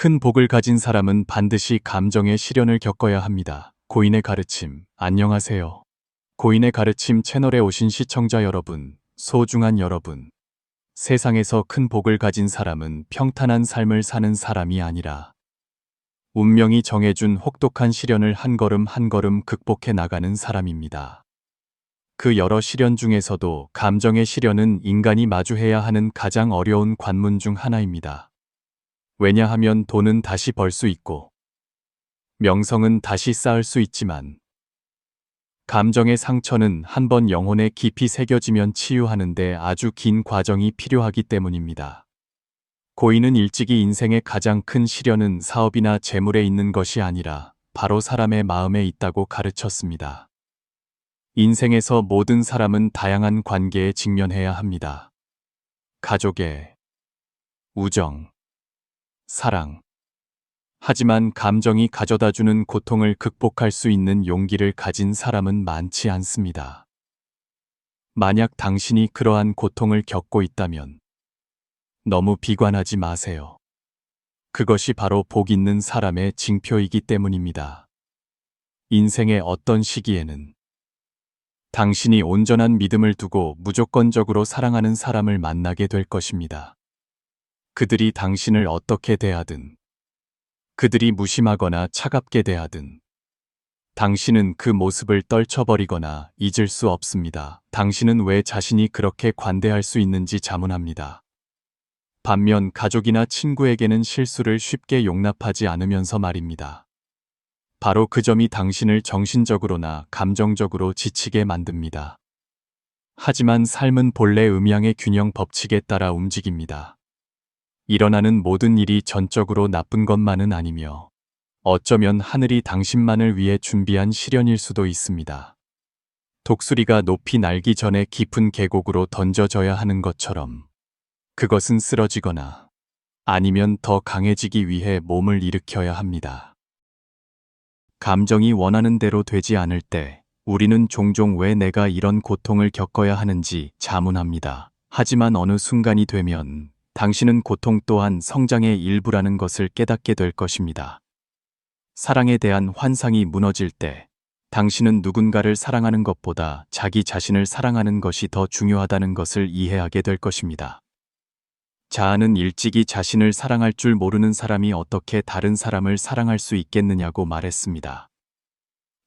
큰 복을 가진 사람은 반드시 감정의 시련을 겪어야 합니다. 고인의 가르침, 안녕하세요. 고인의 가르침 채널에 오신 시청자 여러분, 소중한 여러분. 세상에서 큰 복을 가진 사람은 평탄한 삶을 사는 사람이 아니라 운명이 정해준 혹독한 시련을 한 걸음 한 걸음 극복해 나가는 사람입니다. 그 여러 시련 중에서도 감정의 시련은 인간이 마주해야 하는 가장 어려운 관문 중 하나입니다. 왜냐하면 돈은 다시 벌 수 있고 명성은 다시 쌓을 수 있지만 감정의 상처는 한번 영혼에 깊이 새겨지면 치유하는데 아주 긴 과정이 필요하기 때문입니다. 고인은 일찍이 인생의 가장 큰 시련은 사업이나 재물에 있는 것이 아니라 바로 사람의 마음에 있다고 가르쳤습니다. 인생에서 모든 사람은 다양한 관계에 직면해야 합니다. 가족의 우정, 사랑. 하지만 감정이 가져다주는 고통을 극복할 수 있는 용기를 가진 사람은 많지 않습니다. 만약 당신이 그러한 고통을 겪고 있다면 너무 비관하지 마세요. 그것이 바로 복 있는 사람의 징표이기 때문입니다. 인생의 어떤 시기에는 당신이 온전한 믿음을 두고 무조건적으로 사랑하는 사람을 만나게 될 것입니다. 그들이 당신을 어떻게 대하든, 그들이 무심하거나 차갑게 대하든, 당신은 그 모습을 떨쳐버리거나 잊을 수 없습니다. 당신은 왜 자신이 그렇게 관대할 수 있는지 자문합니다. 반면 가족이나 친구에게는 실수를 쉽게 용납하지 않으면서 말입니다. 바로 그 점이 당신을 정신적으로나 감정적으로 지치게 만듭니다. 하지만 삶은 본래 음양의 균형 법칙에 따라 움직입니다. 일어나는 모든 일이 전적으로 나쁜 것만은 아니며 어쩌면 하늘이 당신만을 위해 준비한 시련일 수도 있습니다. 독수리가 높이 날기 전에 깊은 계곡으로 던져져야 하는 것처럼 그것은 쓰러지거나 아니면 더 강해지기 위해 몸을 일으켜야 합니다. 감정이 원하는 대로 되지 않을 때 우리는 종종 왜 내가 이런 고통을 겪어야 하는지 자문합니다. 하지만 어느 순간이 되면 당신은 고통 또한 성장의 일부라는 것을 깨닫게 될 것입니다. 사랑에 대한 환상이 무너질 때 당신은 누군가를 사랑하는 것보다 자기 자신을 사랑하는 것이 더 중요하다는 것을 이해하게 될 것입니다. 자아는 일찍이 자신을 사랑할 줄 모르는 사람이 어떻게 다른 사람을 사랑할 수 있겠느냐고 말했습니다.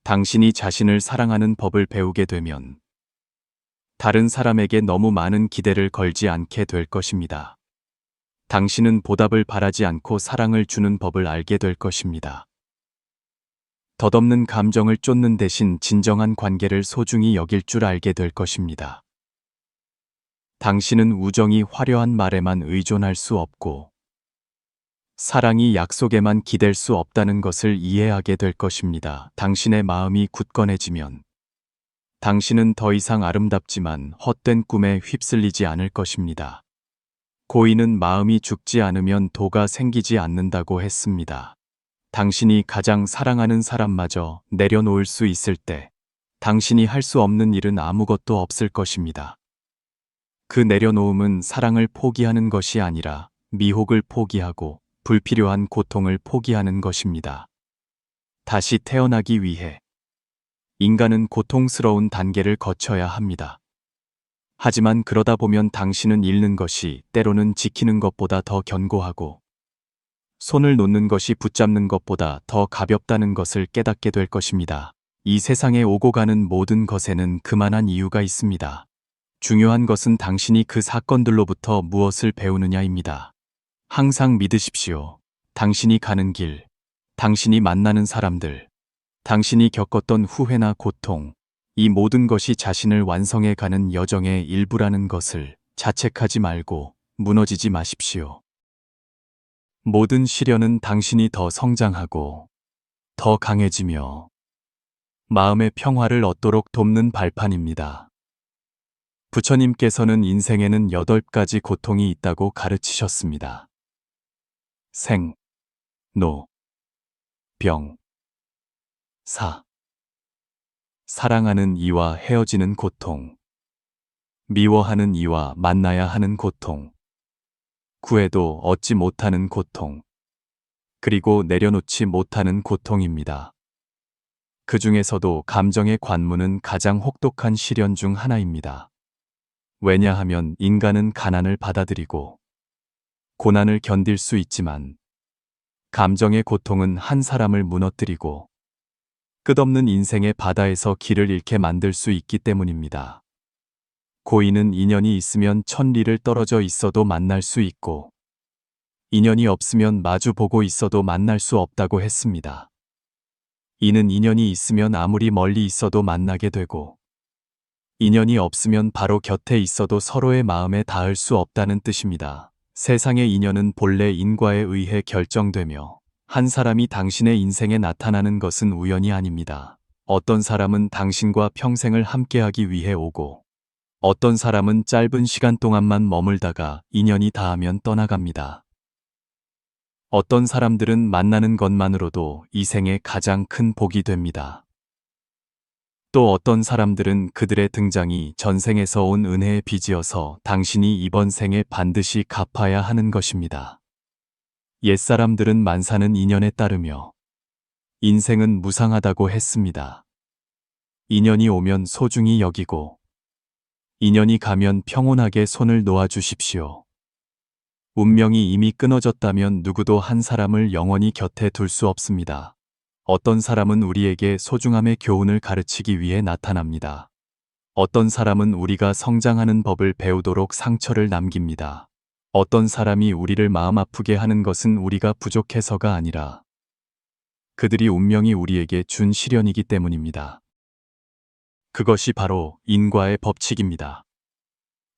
당신이 자신을 사랑하는 법을 배우게 되면 다른 사람에게 너무 많은 기대를 걸지 않게 될 것입니다. 당신은 보답을 바라지 않고 사랑을 주는 법을 알게 될 것입니다. 덧없는 감정을 쫓는 대신 진정한 관계를 소중히 여길 줄 알게 될 것입니다. 당신은 우정이 화려한 말에만 의존할 수 없고 사랑이 약속에만 기댈 수 없다는 것을 이해하게 될 것입니다. 당신의 마음이 굳건해지면 당신은 더 이상 아름답지만 헛된 꿈에 휩쓸리지 않을 것입니다. 고인은 마음이 죽지 않으면 도가 생기지 않는다고 했습니다. 당신이 가장 사랑하는 사람마저 내려놓을 수 있을 때 당신이 할 수 없는 일은 아무것도 없을 것입니다. 그 내려놓음은 사랑을 포기하는 것이 아니라 미혹을 포기하고 불필요한 고통을 포기하는 것입니다. 다시 태어나기 위해 인간은 고통스러운 단계를 거쳐야 합니다. 하지만 그러다 보면 당신은 잃는 것이 때로는 지키는 것보다 더 견고하고 손을 놓는 것이 붙잡는 것보다 더 가볍다는 것을 깨닫게 될 것입니다. 이 세상에 오고 가는 모든 것에는 그만한 이유가 있습니다. 중요한 것은 당신이 그 사건들로부터 무엇을 배우느냐입니다. 항상 믿으십시오. 당신이 가는 길, 당신이 만나는 사람들, 당신이 겪었던 후회나 고통, 이 모든 것이 자신을 완성해 가는 여정의 일부라는 것을 자책하지 말고 무너지지 마십시오. 모든 시련은 당신이 더 성장하고 더 강해지며 마음의 평화를 얻도록 돕는 발판입니다. 부처님께서는 인생에는 8가지 고통이 있다고 가르치셨습니다. 생, 노, 병, 사. 사랑하는 이와 헤어지는 고통, 미워하는 이와 만나야 하는 고통, 구해도 얻지 못하는 고통, 그리고 내려놓지 못하는 고통입니다. 그 중에서도 감정의 관문은 가장 혹독한 시련 중 하나입니다. 왜냐하면 인간은 가난을 받아들이고 고난을 견딜 수 있지만 감정의 고통은 한 사람을 무너뜨리고 끝없는 인생의 바다에서 길을 잃게 만들 수 있기 때문입니다. 고인은 인연이 있으면 천리를 떨어져 있어도 만날 수 있고 인연이 없으면 마주 보고 있어도 만날 수 없다고 했습니다. 이는 인연이 있으면 아무리 멀리 있어도 만나게 되고 인연이 없으면 바로 곁에 있어도 서로의 마음에 닿을 수 없다는 뜻입니다. 세상의 인연은 본래 인과에 의해 결정되며 한 사람이 당신의 인생에 나타나는 것은 우연이 아닙니다. 어떤 사람은 당신과 평생을 함께하기 위해 오고 어떤 사람은 짧은 시간 동안만 머물다가 인연이 닿으면 떠나갑니다. 어떤 사람들은 만나는 것만으로도 이 생의 가장 큰 복이 됩니다. 또 어떤 사람들은 그들의 등장이 전생에서 온 은혜의 빚이어서 당신이 이번 생에 반드시 갚아야 하는 것입니다. 옛사람들은 만사는 인연에 따르며 인생은 무상하다고 했습니다. 인연이 오면 소중히 여기고 인연이 가면 평온하게 손을 놓아주십시오. 운명이 이미 끊어졌다면 누구도 한 사람을 영원히 곁에 둘 수 없습니다. 어떤 사람은 우리에게 소중함의 교훈을 가르치기 위해 나타납니다. 어떤 사람은 우리가 성장하는 법을 배우도록 상처를 남깁니다. 어떤 사람이 우리를 마음 아프게 하는 것은 우리가 부족해서가 아니라 그들이 운명이 우리에게 준 시련이기 때문입니다. 그것이 바로 인과의 법칙입니다.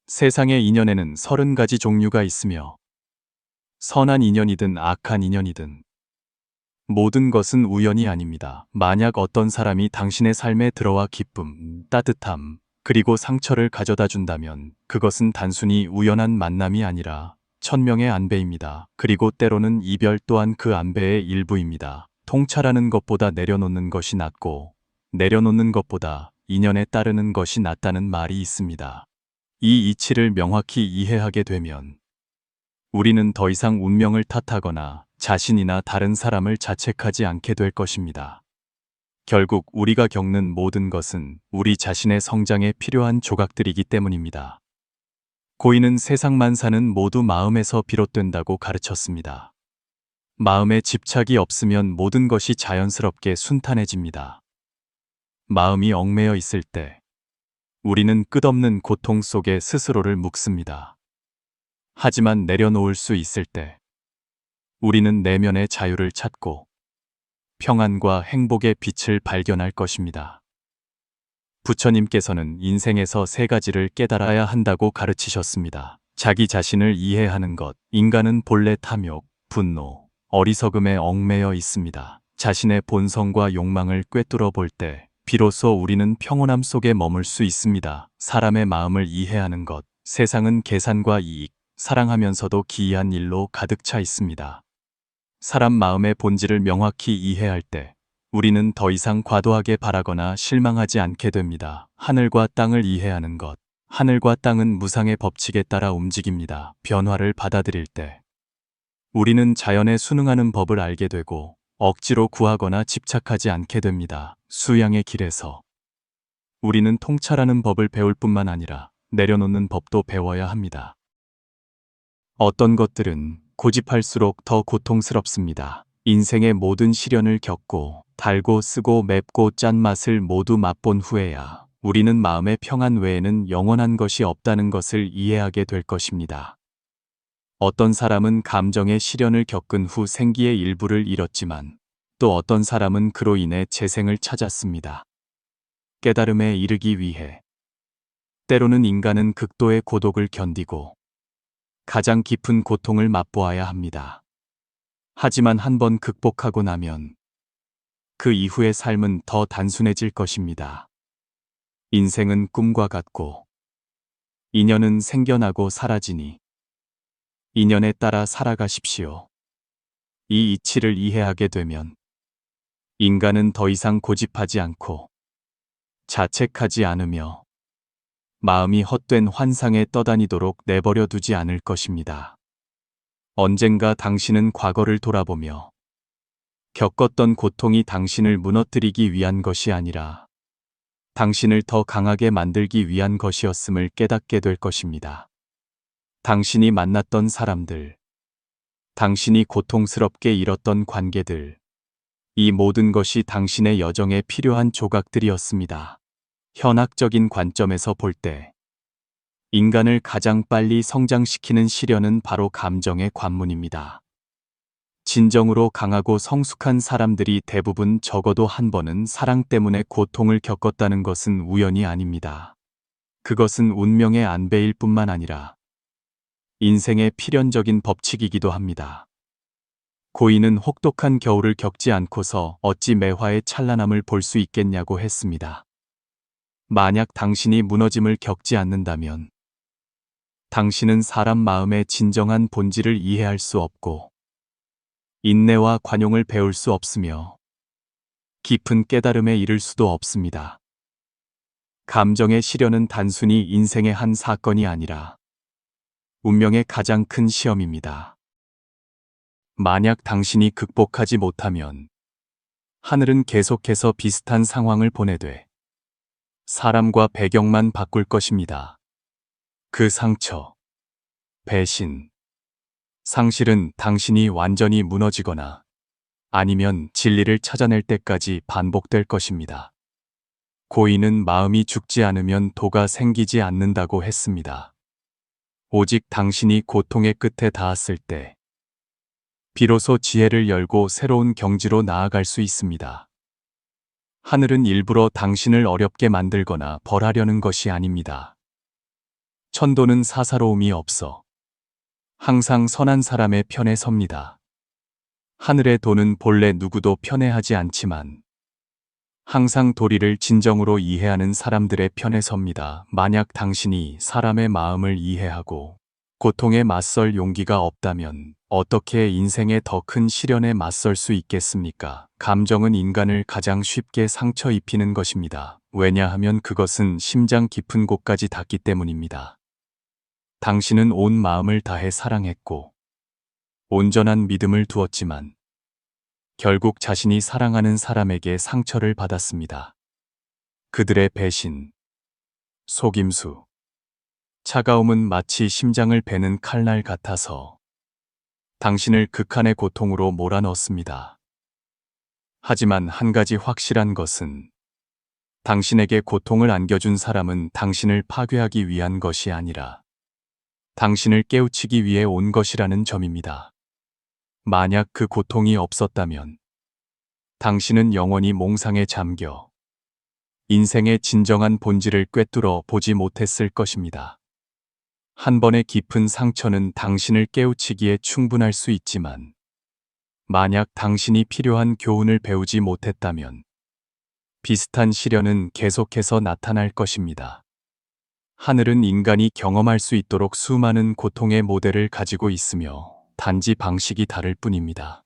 세상의 인연에는 30가지 종류가 있으며 선한 인연이든 악한 인연이든 모든 것은 우연이 아닙니다. 만약 어떤 사람이 당신의 삶에 들어와 기쁨, 따뜻함, 그리고 상처를 가져다 준다면 그것은 단순히 우연한 만남이 아니라 천명의 안배입니다. 그리고 때로는 이별 또한 그 안배의 일부입니다. 통찰하는 것보다 내려놓는 것이 낫고 내려놓는 것보다 인연에 따르는 것이 낫다는 말이 있습니다. 이 이치를 명확히 이해하게 되면 우리는 더 이상 운명을 탓하거나 자신이나 다른 사람을 자책하지 않게 될 것입니다. 결국 우리가 겪는 모든 것은 우리 자신의 성장에 필요한 조각들이기 때문입니다. 고인은 세상만 사는 모두 마음에서 비롯된다고 가르쳤습니다. 마음에 집착이 없으면 모든 것이 자연스럽게 순탄해집니다. 마음이 얽매여 있을 때 우리는 끝없는 고통 속에 스스로를 묶습니다. 하지만 내려놓을 수 있을 때 우리는 내면의 자유를 찾고 평안과 행복의 빛을 발견할 것입니다. 부처님께서는 인생에서 3가지를 깨달아야 한다고 가르치셨습니다. 자기 자신을 이해하는 것. 인간은 본래 탐욕, 분노, 어리석음에 얽매여 있습니다. 자신의 본성과 욕망을 꿰뚫어 볼 때 비로소 우리는 평온함 속에 머물 수 있습니다. 사람의 마음을 이해하는 것. 세상은 계산과 이익, 사랑하면서도 기이한 일로 가득 차 있습니다. 사람 마음의 본질을 명확히 이해할 때 우리는 더 이상 과도하게 바라거나 실망하지 않게 됩니다. 하늘과 땅을 이해하는 것. 하늘과 땅은 무상의 법칙에 따라 움직입니다. 변화를 받아들일 때 우리는 자연에 순응하는 법을 알게 되고 억지로 구하거나 집착하지 않게 됩니다. 수양의 길에서 우리는 통찰하는 법을 배울 뿐만 아니라 내려놓는 법도 배워야 합니다. 어떤 것들은 고집할수록 더 고통스럽습니다. 인생의 모든 시련을 겪고 달고 쓰고 맵고 짠 맛을 모두 맛본 후에야 우리는 마음의 평안 외에는 영원한 것이 없다는 것을 이해하게 될 것입니다. 어떤 사람은 감정의 시련을 겪은 후 생기의 일부를 잃었지만 또 어떤 사람은 그로 인해 재생을 찾았습니다. 깨달음에 이르기 위해 때로는 인간은 극도의 고독을 견디고 가장 깊은 고통을 맛보아야 합니다. 하지만 한번 극복하고 나면 그 이후의 삶은 더 단순해질 것입니다. 인생은 꿈과 같고 인연은 생겨나고 사라지니 인연에 따라 살아가십시오. 이 이치를 이해하게 되면 인간은 더 이상 고집하지 않고 자책하지 않으며 마음이 헛된 환상에 떠다니도록 내버려 두지 않을 것입니다. 언젠가 당신은 과거를 돌아보며 겪었던 고통이 당신을 무너뜨리기 위한 것이 아니라 당신을 더 강하게 만들기 위한 것이었음을 깨닫게 될 것입니다. 당신이 만났던 사람들, 당신이 고통스럽게 잃었던 관계들, 이 모든 것이 당신의 여정에 필요한 조각들이었습니다. 현학적인 관점에서 볼 때, 인간을 가장 빨리 성장시키는 시련은 바로 감정의 관문입니다. 진정으로 강하고 성숙한 사람들이 대부분 적어도 한 번은 사랑 때문에 고통을 겪었다는 것은 우연이 아닙니다. 그것은 운명의 안배일 뿐만 아니라 인생의 필연적인 법칙이기도 합니다. 고인은 혹독한 겨울을 겪지 않고서 어찌 매화의 찬란함을 볼 수 있겠냐고 했습니다. 만약 당신이 무너짐을 겪지 않는다면 당신은 사람 마음의 진정한 본질을 이해할 수 없고 인내와 관용을 배울 수 없으며 깊은 깨달음에 이를 수도 없습니다. 감정의 시련은 단순히 인생의 한 사건이 아니라 운명의 가장 큰 시험입니다. 만약 당신이 극복하지 못하면 하늘은 계속해서 비슷한 상황을 보내되 사람과 배경만 바꿀 것입니다. 그 상처, 배신, 상실은 당신이 완전히 무너지거나 아니면 진리를 찾아낼 때까지 반복될 것입니다. 고인은 마음이 죽지 않으면 도가 생기지 않는다고 했습니다. 오직 당신이 고통의 끝에 닿았을 때 비로소 지혜를 열고 새로운 경지로 나아갈 수 있습니다. 하늘은 일부러 당신을 어렵게 만들거나 벌하려는 것이 아닙니다. 천도는 사사로움이 없어 항상 선한 사람의 편에 섭니다. 하늘의 도는 본래 누구도 편애하지 않지만 항상 도리를 진정으로 이해하는 사람들의 편에 섭니다. 만약 당신이 사람의 마음을 이해하고 고통에 맞설 용기가 없다면 어떻게 인생의 더 큰 시련에 맞설 수 있겠습니까? 감정은 인간을 가장 쉽게 상처 입히는 것입니다. 왜냐하면 그것은 심장 깊은 곳까지 닿기 때문입니다. 당신은 온 마음을 다해 사랑했고 온전한 믿음을 두었지만 결국 자신이 사랑하는 사람에게 상처를 받았습니다. 그들의 배신, 속임수, 차가움은 마치 심장을 베는 칼날 같아서 당신을 극한의 고통으로 몰아넣습니다. 하지만 한 가지 확실한 것은 당신에게 고통을 안겨준 사람은 당신을 파괴하기 위한 것이 아니라 당신을 깨우치기 위해 온 것이라는 점입니다. 만약 그 고통이 없었다면 당신은 영원히 몽상에 잠겨 인생의 진정한 본질을 꿰뚫어 보지 못했을 것입니다. 한 번의 깊은 상처는 당신을 깨우치기에 충분할 수 있지만 만약 당신이 필요한 교훈을 배우지 못했다면 비슷한 시련은 계속해서 나타날 것입니다. 하늘은 인간이 경험할 수 있도록 수많은 고통의 모델을 가지고 있으며 단지 방식이 다를 뿐입니다.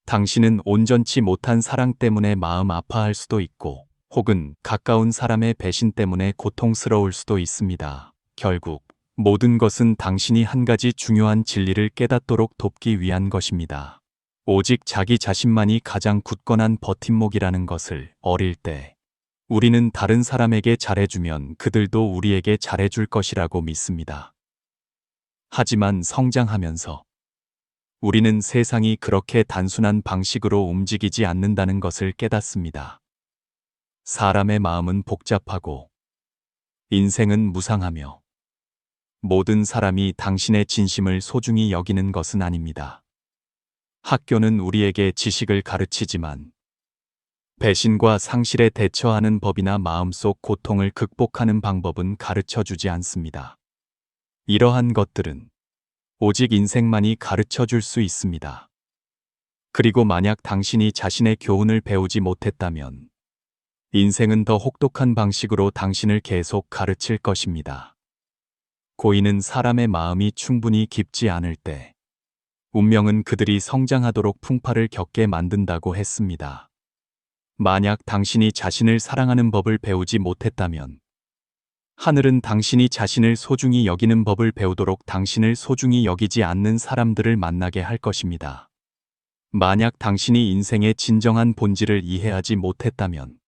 당신은 온전치 못한 사랑 때문에 마음 아파할 수도 있고 혹은 가까운 사람의 배신 때문에 고통스러울 수도 있습니다. 결국 모든 것은 당신이 한 가지 중요한 진리를 깨닫도록 돕기 위한 것입니다. 오직 자기 자신만이 가장 굳건한 버팀목이라는 것을 어릴 때 우리는 다른 사람에게 잘해주면 그들도 우리에게 잘해줄 것이라고 믿습니다. 하지만 성장하면서 우리는 세상이 그렇게 단순한 방식으로 움직이지 않는다는 것을 깨닫습니다. 사람의 마음은 복잡하고 인생은 무상하며 모든 사람이 당신의 진심을 소중히 여기는 것은 아닙니다. 학교는 우리에게 지식을 가르치지만 배신과 상실에 대처하는 법이나 마음속 고통을 극복하는 방법은 가르쳐주지 않습니다. 이러한 것들은 오직 인생만이 가르쳐 줄 수 있습니다. 그리고 만약 당신이 자신의 교훈을 배우지 못했다면 인생은 더 혹독한 방식으로 당신을 계속 가르칠 것입니다. 고인은 사람의 마음이 충분히 깊지 않을 때 운명은 그들이 성장하도록 풍파를 겪게 만든다고 했습니다. 만약 당신이 자신을 사랑하는 법을 배우지 못했다면 하늘은 당신이 자신을 소중히 여기는 법을 배우도록 당신을 소중히 여기지 않는 사람들을 만나게 할 것입니다. 만약 당신이 인생의 진정한 본질을 이해하지 못했다면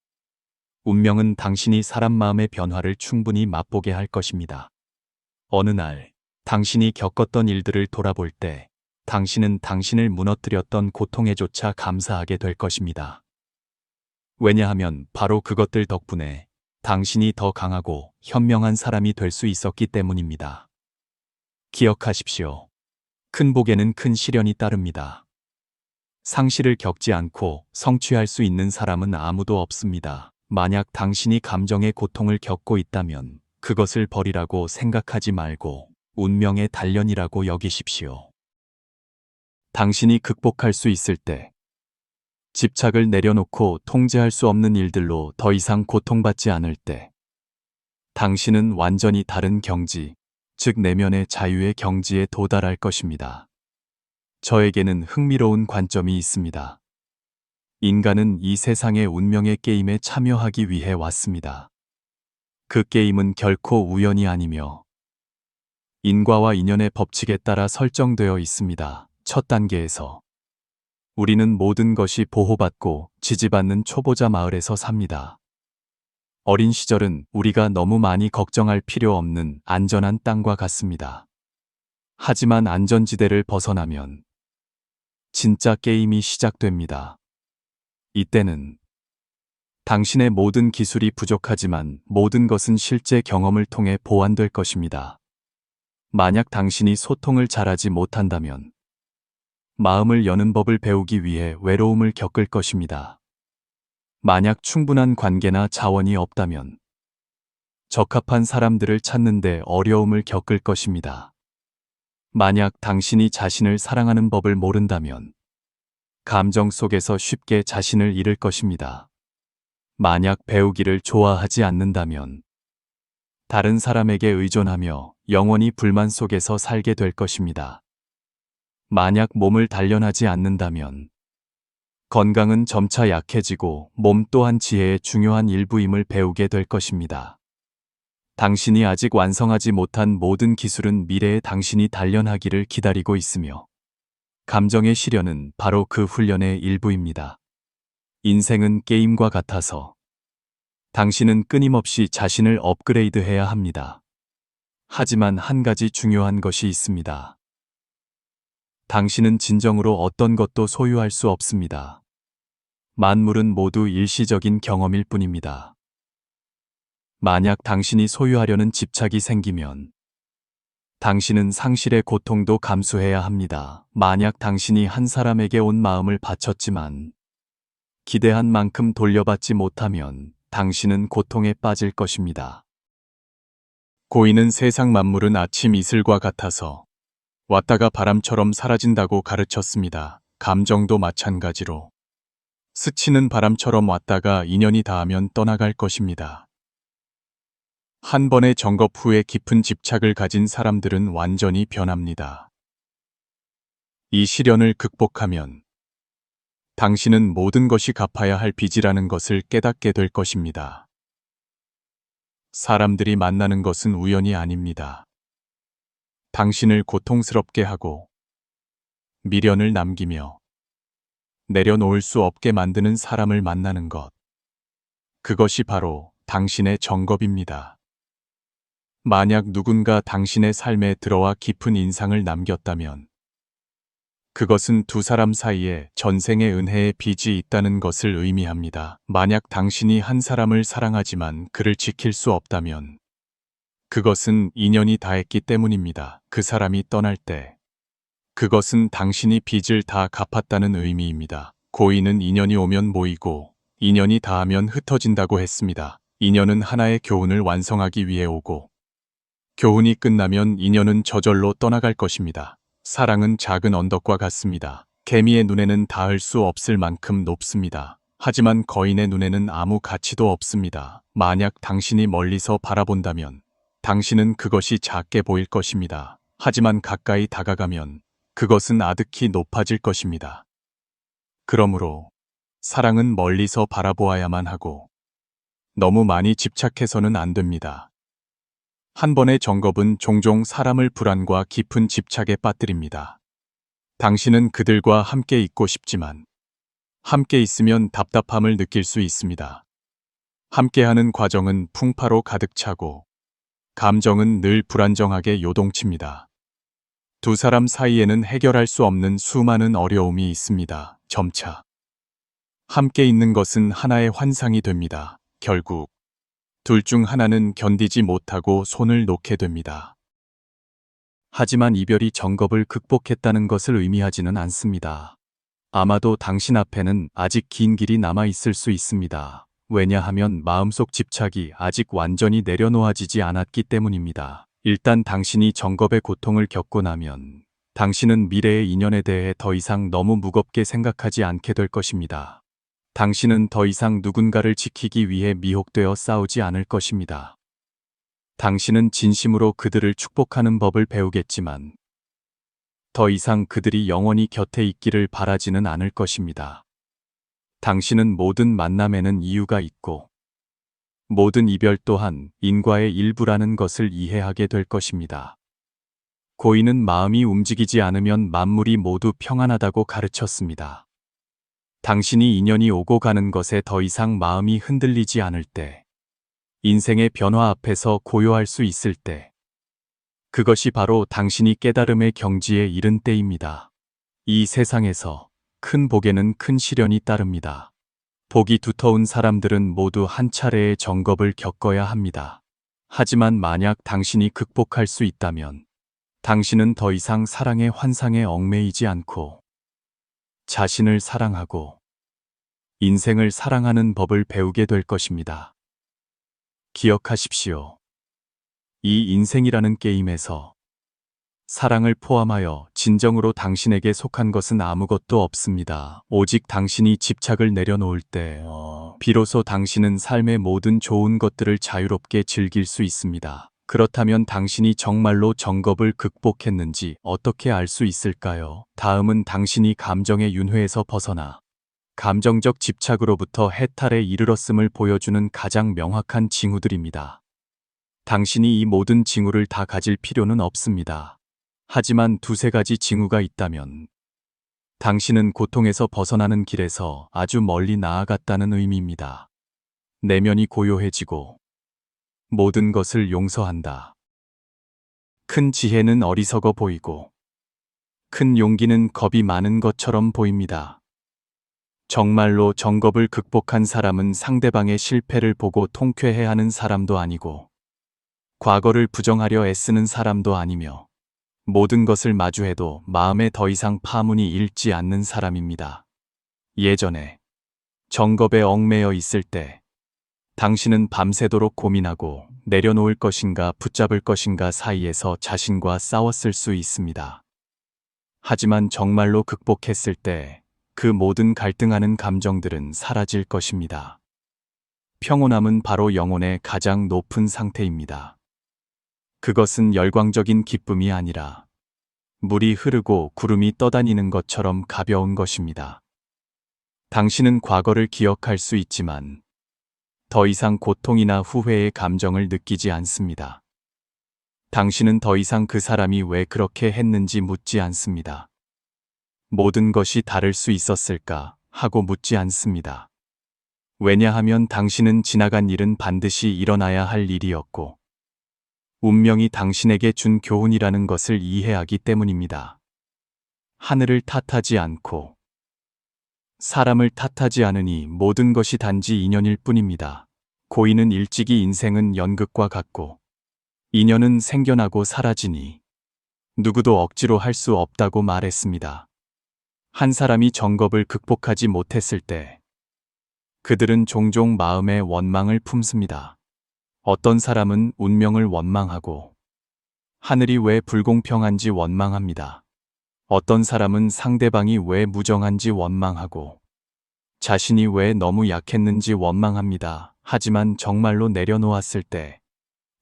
운명은 당신이 사람 마음의 변화를 충분히 맛보게 할 것입니다. 어느 날 당신이 겪었던 일들을 돌아볼 때 당신은 당신을 무너뜨렸던 고통에조차 감사하게 될 것입니다. 왜냐하면 바로 그것들 덕분에 당신이 더 강하고 현명한 사람이 될 수 있었기 때문입니다. 기억하십시오. 큰 복에는 큰 시련이 따릅니다. 상실을 겪지 않고 성취할 수 있는 사람은 아무도 없습니다. 만약 당신이 감정의 고통을 겪고 있다면 그것을 버리라고 생각하지 말고 운명의 단련이라고 여기십시오. 당신이 극복할 수 있을 때 집착을 내려놓고 통제할 수 없는 일들로 더 이상 고통받지 않을 때 당신은 완전히 다른 경지, 즉 내면의 자유의 경지에 도달할 것입니다. 저에게는 흥미로운 관점이 있습니다. 인간은 이 세상의 운명의 게임에 참여하기 위해 왔습니다. 그 게임은 결코 우연이 아니며 인과와 인연의 법칙에 따라 설정되어 있습니다. 첫 단계에서 우리는 모든 것이 보호받고 지지받는 초보자 마을에서 삽니다. 어린 시절은 우리가 너무 많이 걱정할 필요 없는 안전한 땅과 같습니다. 하지만 안전지대를 벗어나면 진짜 게임이 시작됩니다. 이때는 당신의 모든 기술이 부족하지만 모든 것은 실제 경험을 통해 보완될 것입니다. 만약 당신이 소통을 잘하지 못한다면 마음을 여는 법을 배우기 위해 외로움을 겪을 것입니다. 만약 충분한 관계나 자원이 없다면 적합한 사람들을 찾는데 어려움을 겪을 것입니다. 만약 당신이 자신을 사랑하는 법을 모른다면 감정 속에서 쉽게 자신을 잃을 것입니다. 만약 배우기를 좋아하지 않는다면 다른 사람에게 의존하며 영원히 불만 속에서 살게 될 것입니다. 만약 몸을 단련하지 않는다면 건강은 점차 약해지고 몸 또한 지혜의 중요한 일부임을 배우게 될 것입니다. 당신이 아직 완성하지 못한 모든 기술은 미래의 당신이 단련하기를 기다리고 있으며 감정의 시련은 바로 그 훈련의 일부입니다. 인생은 게임과 같아서 당신은 끊임없이 자신을 업그레이드해야 합니다. 하지만 한 가지 중요한 것이 있습니다. 당신은 진정으로 어떤 것도 소유할 수 없습니다. 만물은 모두 일시적인 경험일 뿐입니다. 만약 당신이 소유하려는 집착이 생기면 당신은 상실의 고통도 감수해야 합니다. 만약 당신이 한 사람에게 온 마음을 바쳤지만 기대한 만큼 돌려받지 못하면 당신은 고통에 빠질 것입니다. 고인은 세상 만물은 아침 이슬과 같아서 왔다가 바람처럼 사라진다고 가르쳤습니다. 감정도 마찬가지로 스치는 바람처럼 왔다가 인연이 닿으면 떠나갈 것입니다. 한 번의 정겁 후에 깊은 집착을 가진 사람들은 완전히 변합니다. 이 시련을 극복하면 당신은 모든 것이 갚아야 할 빚이라는 것을 깨닫게 될 것입니다. 사람들이 만나는 것은 우연이 아닙니다. 당신을 고통스럽게 하고 미련을 남기며 내려놓을 수 없게 만드는 사람을 만나는 것. 그것이 바로 당신의 정겁입니다. 만약 누군가 당신의 삶에 들어와 깊은 인상을 남겼다면 그것은 두 사람 사이에 전생의 은혜의 빚이 있다는 것을 의미합니다. 만약 당신이 한 사람을 사랑하지만 그를 지킬 수 없다면 그것은 인연이 닿았기 때문입니다. 그 사람이 떠날 때 그것은 당신이 빚을 다 갚았다는 의미입니다. 고인은 인연이 오면 모이고 인연이 닿으면 흩어진다고 했습니다. 인연은 하나의 교훈을 완성하기 위해 오고 교훈이 끝나면 인연은 저절로 떠나갈 것입니다. 사랑은 작은 언덕과 같습니다. 개미의 눈에는 닿을 수 없을 만큼 높습니다. 하지만 거인의 눈에는 아무 가치도 없습니다. 만약 당신이 멀리서 바라본다면 당신은 그것이 작게 보일 것입니다. 하지만 가까이 다가가면 그것은 아득히 높아질 것입니다. 그러므로 사랑은 멀리서 바라보아야만 하고 너무 많이 집착해서는 안 됩니다. 한 번의 정겁은 종종 사람을 불안과 깊은 집착에 빠뜨립니다. 당신은 그들과 함께 있고 싶지만 함께 있으면 답답함을 느낄 수 있습니다. 함께하는 과정은 풍파로 가득 차고 감정은 늘 불안정하게 요동칩니다. 두 사람 사이에는 해결할 수 없는 수많은 어려움이 있습니다. 점차 함께 있는 것은 하나의 환상이 됩니다. 결국 둘 중 하나는 견디지 못하고 손을 놓게 됩니다. 하지만 이별이 정겁을 극복했다는 것을 의미하지는 않습니다. 아마도 당신 앞에는 아직 긴 길이 남아 있을 수 있습니다. 왜냐하면 마음속 집착이 아직 완전히 내려놓아지지 않았기 때문입니다. 일단 당신이 정겁의 고통을 겪고 나면 당신은 미래의 인연에 대해 더 이상 너무 무겁게 생각하지 않게 될 것입니다. 당신은 더 이상 누군가를 지키기 위해 미혹되어 싸우지 않을 것입니다. 당신은 진심으로 그들을 축복하는 법을 배우겠지만 더 이상 그들이 영원히 곁에 있기를 바라지는 않을 것입니다. 당신은 모든 만남에는 이유가 있고 모든 이별 또한 인과의 일부라는 것을 이해하게 될 것입니다. 고인은 마음이 움직이지 않으면 만물이 모두 평안하다고 가르쳤습니다. 당신이 인연이 오고 가는 것에 더 이상 마음이 흔들리지 않을 때, 인생의 변화 앞에서 고요할 수 있을 때, 그것이 바로 당신이 깨달음의 경지에 이른 때입니다. 이 세상에서 큰 복에는 큰 시련이 따릅니다. 복이 두터운 사람들은 모두 한 차례의 정겁을 겪어야 합니다. 하지만 만약 당신이 극복할 수 있다면 당신은 더 이상 사랑의 환상에 얽매이지 않고 자신을 사랑하고 인생을 사랑하는 법을 배우게 될 것입니다. 기억하십시오. 이 인생이라는 게임에서 사랑을 포함하여 진정으로 당신에게 속한 것은 아무것도 없습니다. 오직 당신이 집착을 내려놓을 때, 비로소 당신은 삶의 모든 좋은 것들을 자유롭게 즐길 수 있습니다. 그렇다면 당신이 정말로 정겁을 극복했는지 어떻게 알 수 있을까요? 다음은 당신이 감정의 윤회에서 벗어나 감정적 집착으로부터 해탈에 이르렀음을 보여주는 가장 명확한 징후들입니다. 당신이 이 모든 징후를 다 가질 필요는 없습니다. 하지만 두세 가지 징후가 있다면 당신은 고통에서 벗어나는 길에서 아주 멀리 나아갔다는 의미입니다. 내면이 고요해지고 모든 것을 용서한다. 큰 지혜는 어리석어 보이고 큰 용기는 겁이 많은 것처럼 보입니다. 정말로 정겁을 극복한 사람은 상대방의 실패를 보고 통쾌해하는 사람도 아니고 과거를 부정하려 애쓰는 사람도 아니며 모든 것을 마주해도 마음에 더 이상 파문이 일지 않는 사람입니다. 예전에 정겁에 얽매여 있을 때 당신은 밤새도록 고민하고 내려놓을 것인가 붙잡을 것인가 사이에서 자신과 싸웠을 수 있습니다. 하지만 정말로 극복했을 때 그 모든 갈등하는 감정들은 사라질 것입니다. 평온함은 바로 영혼의 가장 높은 상태입니다. 그것은 열광적인 기쁨이 아니라 물이 흐르고 구름이 떠다니는 것처럼 가벼운 것입니다. 당신은 과거를 기억할 수 있지만 더 이상 고통이나 후회의 감정을 느끼지 않습니다. 당신은 더 이상 그 사람이 왜 그렇게 했는지 묻지 않습니다. 모든 것이 다를 수 있었을까 하고 묻지 않습니다. 왜냐하면 당신은 지나간 일은 반드시 일어나야 할 일이었고 운명이 당신에게 준 교훈이라는 것을 이해하기 때문입니다. 하늘을 탓하지 않고 사람을 탓하지 않으니 모든 것이 단지 인연일 뿐입니다. 고인은 일찍이 인생은 연극과 같고 인연은 생겨나고 사라지니 누구도 억지로 할 수 없다고 말했습니다. 한 사람이 정겁을 극복하지 못했을 때 그들은 종종 마음에 원망을 품습니다. 어떤 사람은 운명을 원망하고 하늘이 왜 불공평한지 원망합니다. 어떤 사람은 상대방이 왜 무정한지 원망하고 자신이 왜 너무 약했는지 원망합니다. 하지만 정말로 내려놓았을 때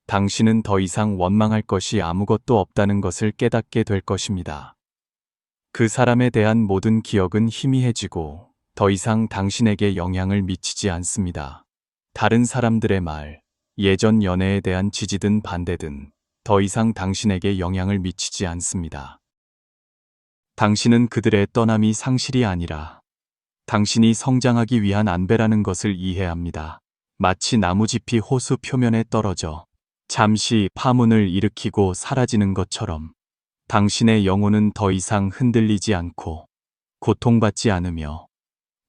당신은 더 이상 원망할 것이 아무것도 없다는 것을 깨닫게 될 것입니다. 그 사람에 대한 모든 기억은 희미해지고 더 이상 당신에게 영향을 미치지 않습니다. 다른 사람들의 말, 예전 연애에 대한 지지든 반대든 더 이상 당신에게 영향을 미치지 않습니다. 당신은 그들의 떠남이 상실이 아니라 당신이 성장하기 위한 안배라는 것을 이해합니다. 마치 나무짚이 호수 표면에 떨어져 잠시 파문을 일으키고 사라지는 것처럼 당신의 영혼은 더 이상 흔들리지 않고 고통받지 않으며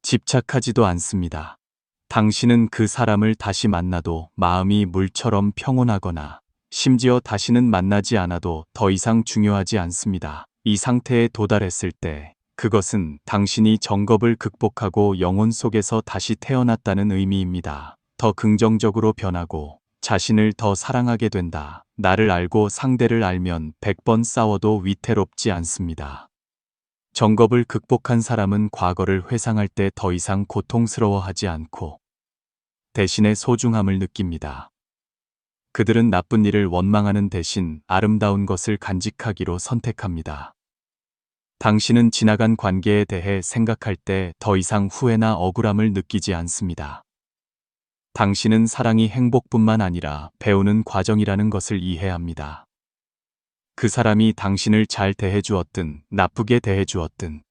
집착하지도 않습니다. 당신은 그 사람을 다시 만나도 마음이 물처럼 평온하거나 심지어 다시는 만나지 않아도 더 이상 중요하지 않습니다. 이 상태에 도달했을 때 그것은 당신이 정겁을 극복하고 영혼 속에서 다시 태어났다는 의미입니다. 더 긍정적으로 변하고 자신을 더 사랑하게 된다. 나를 알고 상대를 알면 100번 싸워도 위태롭지 않습니다. 정겁을 극복한 사람은 과거를 회상할 때 더 이상 고통스러워하지 않고 대신에 소중함을 느낍니다. 그들은 나쁜 일을 원망하는 대신 아름다운 것을 간직하기로 선택합니다. 당신은 지나간 관계에 대해 생각할 때 더 이상 후회나 억울함을 느끼지 않습니다. 당신은 사랑이 행복뿐만 아니라 배우는 과정이라는 것을 이해합니다. 그 사람이 당신을 잘 대해주었든 나쁘게 대해주었든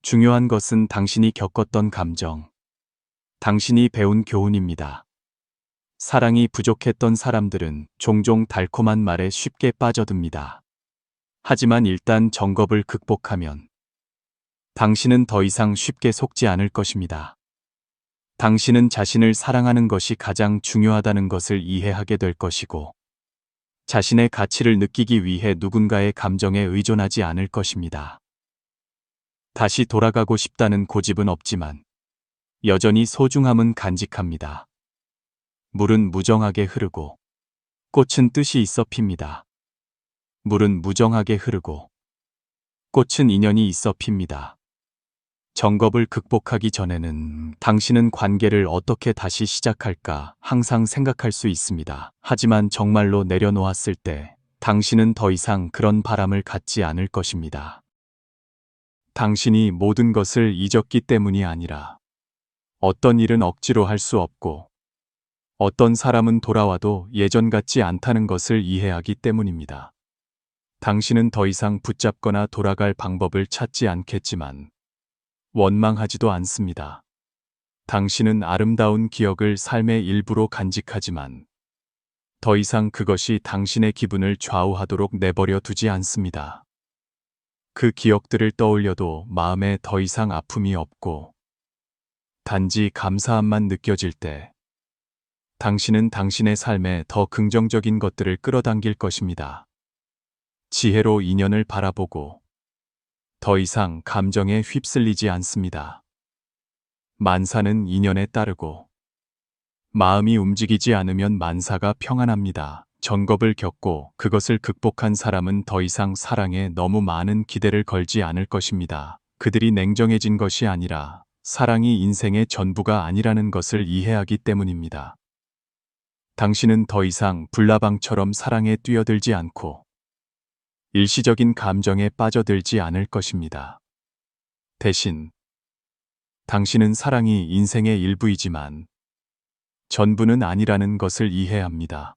중요한 것은 당신이 겪었던 감정, 당신이 배운 교훈입니다. 사랑이 부족했던 사람들은 종종 달콤한 말에 쉽게 빠져듭니다. 하지만 일단 정겁을 극복하면 당신은 더 이상 쉽게 속지 않을 것입니다. 당신은 자신을 사랑하는 것이 가장 중요하다는 것을 이해하게 될 것이고 자신의 가치를 느끼기 위해 누군가의 감정에 의존하지 않을 것입니다. 다시 돌아가고 싶다는 고집은 없지만 여전히 소중함은 간직합니다. 물은 무정하게 흐르고 꽃은 뜻이 있어 핍니다. 물은 무정하게 흐르고 꽃은 인연이 있어 핍니다. 정겁을 극복하기 전에는 당신은 관계를 어떻게 다시 시작할까 항상 생각할 수 있습니다. 하지만 정말로 내려놓았을 때 당신은 더 이상 그런 바람을 갖지 않을 것입니다. 당신이 모든 것을 잊었기 때문이 아니라 어떤 일은 억지로 할 수 없고 어떤 사람은 돌아와도 예전 같지 않다는 것을 이해하기 때문입니다. 당신은 더 이상 붙잡거나 돌아갈 방법을 찾지 않겠지만 원망하지도 않습니다. 당신은 아름다운 기억을 삶의 일부로 간직하지만 더 이상 그것이 당신의 기분을 좌우하도록 내버려 두지 않습니다. 그 기억들을 떠올려도 마음에 더 이상 아픔이 없고 단지 감사함만 느껴질 때 당신은 당신의 삶에 더 긍정적인 것들을 끌어당길 것입니다. 지혜로 인연을 바라보고 더 이상 감정에 휩쓸리지 않습니다. 만사는 인연에 따르고 마음이 움직이지 않으면 만사가 평안합니다. 정겁을 겪고 그것을 극복한 사람은 더 이상 사랑에 너무 많은 기대를 걸지 않을 것입니다. 그들이 냉정해진 것이 아니라 사랑이 인생의 전부가 아니라는 것을 이해하기 때문입니다. 당신은 더 이상 불나방처럼 사랑에 뛰어들지 않고 일시적인 감정에 빠져들지 않을 것입니다. 대신 당신은 사랑이 인생의 일부이지만 전부는 아니라는 것을 이해합니다.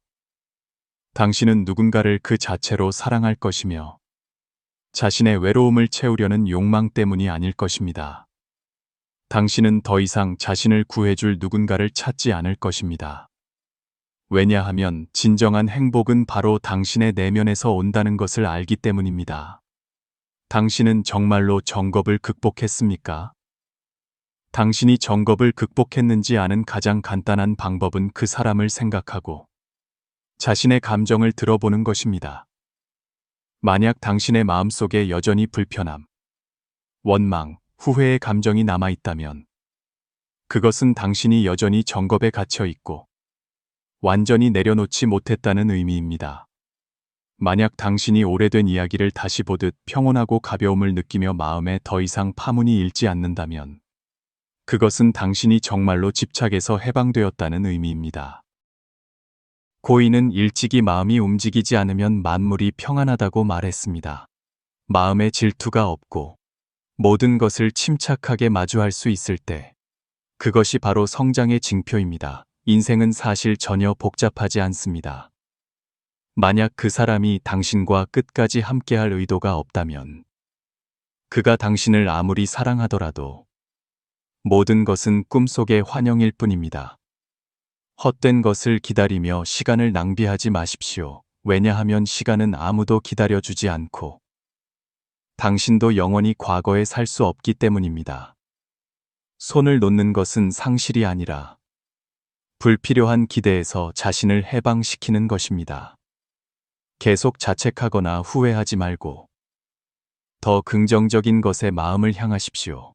당신은 누군가를 그 자체로 사랑할 것이며 자신의 외로움을 채우려는 욕망 때문이 아닐 것입니다. 당신은 더 이상 자신을 구해줄 누군가를 찾지 않을 것입니다. 왜냐하면 진정한 행복은 바로 당신의 내면에서 온다는 것을 알기 때문입니다. 당신은 정말로 정겁을 극복했습니까? 당신이 정겁을 극복했는지 아는 가장 간단한 방법은 그 사람을 생각하고 자신의 감정을 들어보는 것입니다. 만약 당신의 마음속에 여전히 불편함, 원망, 후회의 감정이 남아있다면 그것은 당신이 여전히 정겁에 갇혀 있고 완전히 내려놓지 못했다는 의미입니다. 만약 당신이 오래된 이야기를 다시 보듯 평온하고 가벼움을 느끼며 마음에 더 이상 파문이 일지 않는다면 그것은 당신이 정말로 집착에서 해방되었다는 의미입니다. 고인은 일찍이 마음이 움직이지 않으면 만물이 평안하다고 말했습니다. 마음에 질투가 없고 모든 것을 침착하게 마주할 수 있을 때 그것이 바로 성장의 징표입니다. 인생은 사실 전혀 복잡하지 않습니다. 만약 그 사람이 당신과 끝까지 함께할 의도가 없다면 그가 당신을 아무리 사랑하더라도 모든 것은 꿈속의 환영일 뿐입니다. 헛된 것을 기다리며 시간을 낭비하지 마십시오. 왜냐하면 시간은 아무도 기다려주지 않고 당신도 영원히 과거에 살 수 없기 때문입니다. 손을 놓는 것은 상실이 아니라 불필요한 기대에서 자신을 해방시키는 것입니다. 계속 자책하거나 후회하지 말고 더 긍정적인 것에 마음을 향하십시오.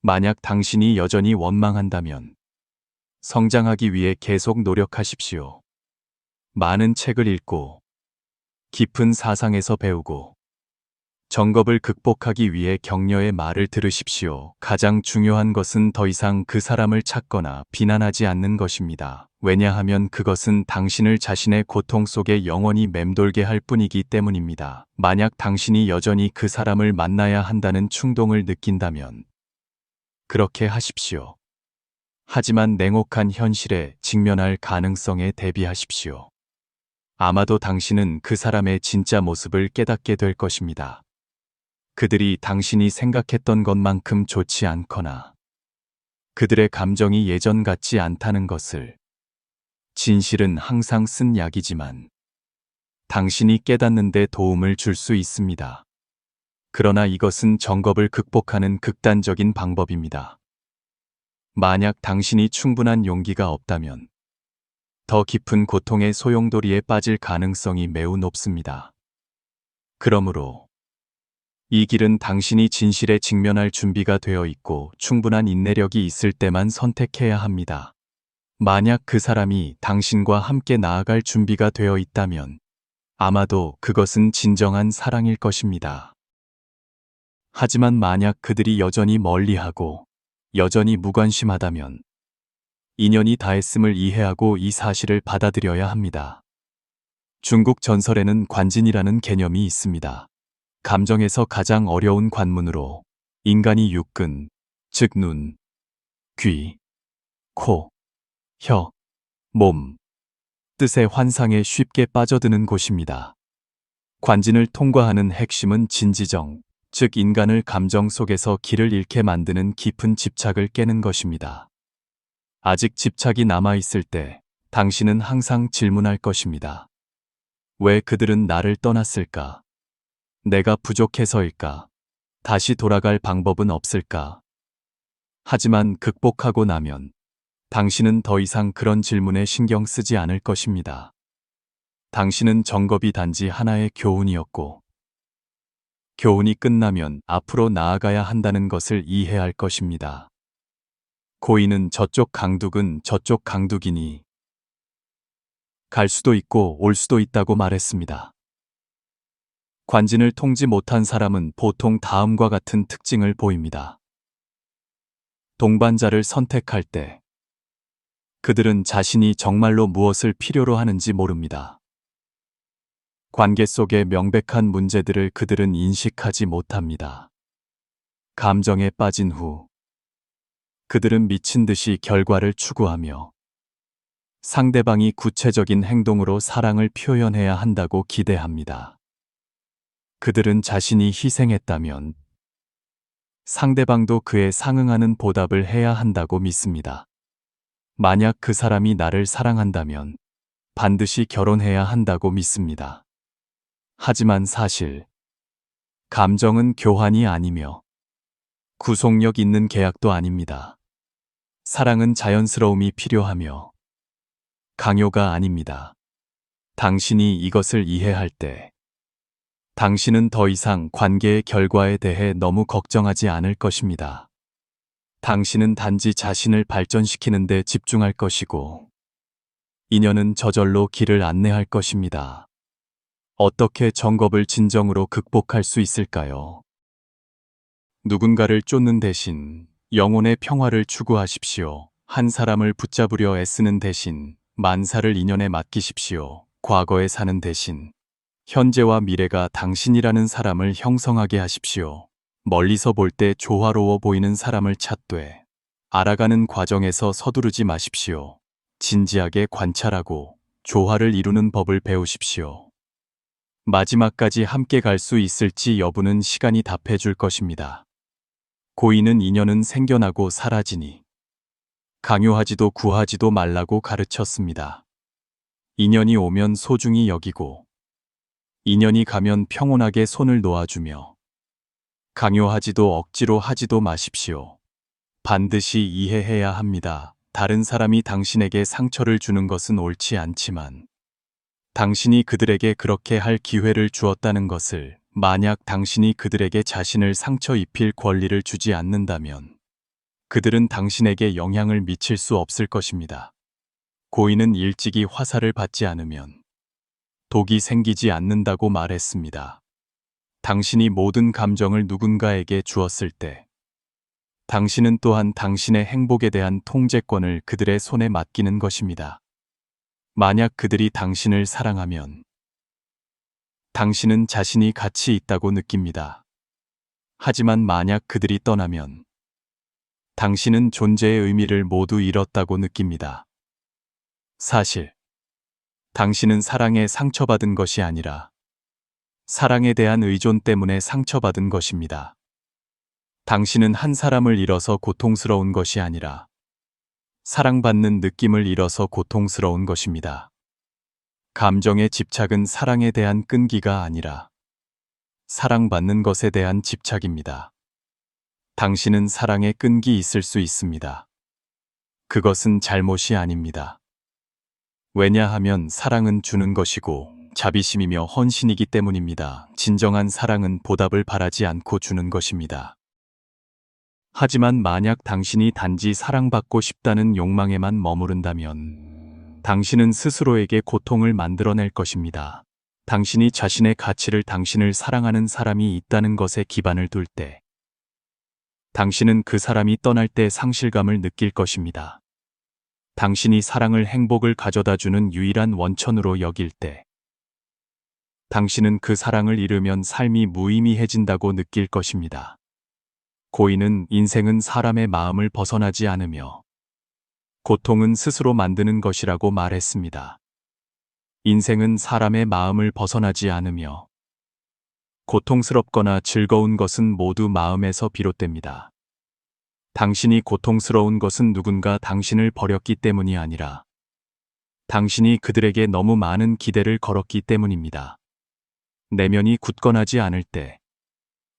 만약 당신이 여전히 원망한다면 성장하기 위해 계속 노력하십시오. 많은 책을 읽고 깊은 사상에서 배우고 정겁을 극복하기 위해 격려의 말을 들으십시오. 가장 중요한 것은 더 이상 그 사람을 찾거나 비난하지 않는 것입니다. 왜냐하면 그것은 당신을 자신의 고통 속에 영원히 맴돌게 할 뿐이기 때문입니다. 만약 당신이 여전히 그 사람을 만나야 한다는 충동을 느낀다면 그렇게 하십시오. 하지만 냉혹한 현실에 직면할 가능성에 대비하십시오. 아마도 당신은 그 사람의 진짜 모습을 깨닫게 될 것입니다. 그들이 당신이 생각했던 것만큼 좋지 않거나 그들의 감정이 예전 같지 않다는 것을. 진실은 항상 쓴 약이지만 당신이 깨닫는 데 도움을 줄 수 있습니다. 그러나 이것은 정겁을 극복하는 극단적인 방법입니다. 만약 당신이 충분한 용기가 없다면 더 깊은 고통의 소용돌이에 빠질 가능성이 매우 높습니다. 그러므로 이 길은 당신이 진실에 직면할 준비가 되어 있고 충분한 인내력이 있을 때만 선택해야 합니다. 만약 그 사람이 당신과 함께 나아갈 준비가 되어 있다면 아마도 그것은 진정한 사랑일 것입니다. 하지만 만약 그들이 여전히 멀리하고 여전히 무관심하다면 인연이 다했음을 이해하고 이 사실을 받아들여야 합니다. 중국 전설에는 관진이라는 개념이 있습니다. 감정에서 가장 어려운 관문으로 인간이 육근, 즉 눈, 귀, 코, 혀, 몸, 뜻의 환상에 쉽게 빠져드는 곳입니다. 관진을 통과하는 핵심은 진지정, 즉 인간을 감정 속에서 길을 잃게 만드는 깊은 집착을 깨는 것입니다. 아직 집착이 남아있을 때 당신은 항상 질문할 것입니다. 왜 그들은 나를 떠났을까? 내가 부족해서일까? 다시 돌아갈 방법은 없을까? 하지만 극복하고 나면 당신은 더 이상 그런 질문에 신경 쓰지 않을 것입니다. 당신은 정겁이 단지 하나의 교훈이었고, 교훈이 끝나면 앞으로 나아가야 한다는 것을 이해할 것입니다. 고인은 저쪽 강둑은 저쪽 강둑이니 갈 수도 있고 올 수도 있다고 말했습니다. 관진을 통지 못한 사람은 보통 다음과 같은 특징을 보입니다. 동반자를 선택할 때 그들은 자신이 정말로 무엇을 필요로 하는지 모릅니다. 관계 속의 명백한 문제들을 그들은 인식하지 못합니다. 감정에 빠진 후 그들은 미친 듯이 결과를 추구하며 상대방이 구체적인 행동으로 사랑을 표현해야 한다고 기대합니다. 그들은 자신이 희생했다면 상대방도 그에 상응하는 보답을 해야 한다고 믿습니다. 만약 그 사람이 나를 사랑한다면 반드시 결혼해야 한다고 믿습니다. 하지만 사실 감정은 교환이 아니며 구속력 있는 계약도 아닙니다. 사랑은 자연스러움이 필요하며 강요가 아닙니다. 당신이 이것을 이해할 때 당신은 더 이상 관계의 결과에 대해 너무 걱정하지 않을 것입니다. 당신은 단지 자신을 발전시키는 데 집중할 것이고, 인연은 저절로 길을 안내할 것입니다. 어떻게 정겁을 진정으로 극복할 수 있을까요? 누군가를 쫓는 대신 영혼의 평화를 추구하십시오. 한 사람을 붙잡으려 애쓰는 대신 만사를 인연에 맡기십시오. 과거에 사는 대신 현재와 미래가 당신이라는 사람을 형성하게 하십시오. 멀리서 볼 때 조화로워 보이는 사람을 찾되 알아가는 과정에서 서두르지 마십시오. 진지하게 관찰하고 조화를 이루는 법을 배우십시오. 마지막까지 함께 갈 수 있을지 여부는 시간이 답해줄 것입니다. 고인은 인연은 생겨나고 사라지니 강요하지도 구하지도 말라고 가르쳤습니다. 인연이 오면 소중히 여기고 인연이 가면 평온하게 손을 놓아주며 강요하지도 억지로 하지도 마십시오. 반드시 이해해야 합니다. 다른 사람이 당신에게 상처를 주는 것은 옳지 않지만 당신이 그들에게 그렇게 할 기회를 주었다는 것을 만약 당신이 그들에게 자신을 상처 입힐 권리를 주지 않는다면 그들은 당신에게 영향을 미칠 수 없을 것입니다. 고인은 일찍이 화살을 받지 않으면 독이 생기지 않는다고 말했습니다. 당신이 모든 감정을 누군가에게 주었을 때 당신은 또한 당신의 행복에 대한 통제권을 그들의 손에 맡기는 것입니다. 만약 그들이 당신을 사랑하면 당신은 자신이 가치 있다고 느낍니다. 하지만 만약 그들이 떠나면 당신은 존재의 의미를 모두 잃었다고 느낍니다. 사실, 당신은 사랑에 상처받은 것이 아니라 사랑에 대한 의존 때문에 상처받은 것입니다. 당신은 한 사람을 잃어서 고통스러운 것이 아니라 사랑받는 느낌을 잃어서 고통스러운 것입니다. 감정의 집착은 사랑에 대한 끈기가 아니라 사랑받는 것에 대한 집착입니다. 당신은 사랑에 끈기 있을 수 있습니다. 그것은 잘못이 아닙니다. 왜냐하면 사랑은 주는 것이고 자비심이며 헌신이기 때문입니다. 진정한 사랑은 보답을 바라지 않고 주는 것입니다. 하지만 만약 당신이 단지 사랑받고 싶다는 욕망에만 머무른다면 당신은 스스로에게 고통을 만들어낼 것입니다. 당신이 자신의 가치를 당신을 사랑하는 사람이 있다는 것에 기반을 둘 때 당신은 그 사람이 떠날 때 상실감을 느낄 것입니다. 당신이 사랑을 행복을 가져다주는 유일한 원천으로 여길 때 당신은 그 사랑을 잃으면 삶이 무의미해진다고 느낄 것입니다. 고인은 인생은 사람의 마음을 벗어나지 않으며 고통은 스스로 만드는 것이라고 말했습니다. 인생은 사람의 마음을 벗어나지 않으며 고통스럽거나 즐거운 것은 모두 마음에서 비롯됩니다. 당신이 고통스러운 것은 누군가 당신을 버렸기 때문이 아니라 당신이 그들에게 너무 많은 기대를 걸었기 때문입니다. 내면이 굳건하지 않을 때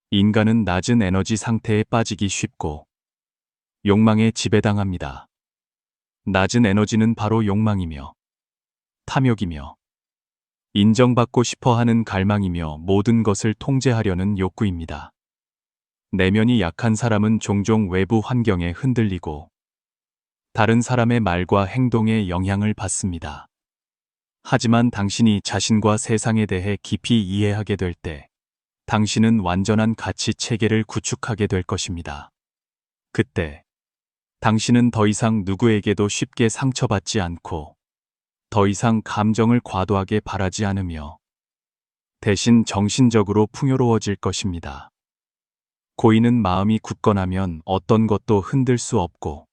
인간은 낮은 에너지 상태에 빠지기 쉽고 욕망에 지배당합니다. 낮은 에너지는 바로 욕망이며 탐욕이며 인정받고 싶어 하는 갈망이며 모든 것을 통제하려는 욕구입니다. 내면이 약한 사람은 종종 외부 환경에 흔들리고 다른 사람의 말과 행동에 영향을 받습니다. 하지만 당신이 자신과 세상에 대해 깊이 이해하게 될 때 당신은 완전한 가치 체계를 구축하게 될 것입니다. 그때 당신은 더 이상 누구에게도 쉽게 상처받지 않고 더 이상 감정을 과도하게 바라지 않으며 대신 정신적으로 풍요로워질 것입니다. 고인은 마음이 굳건하면 어떤 것도 흔들 수 없고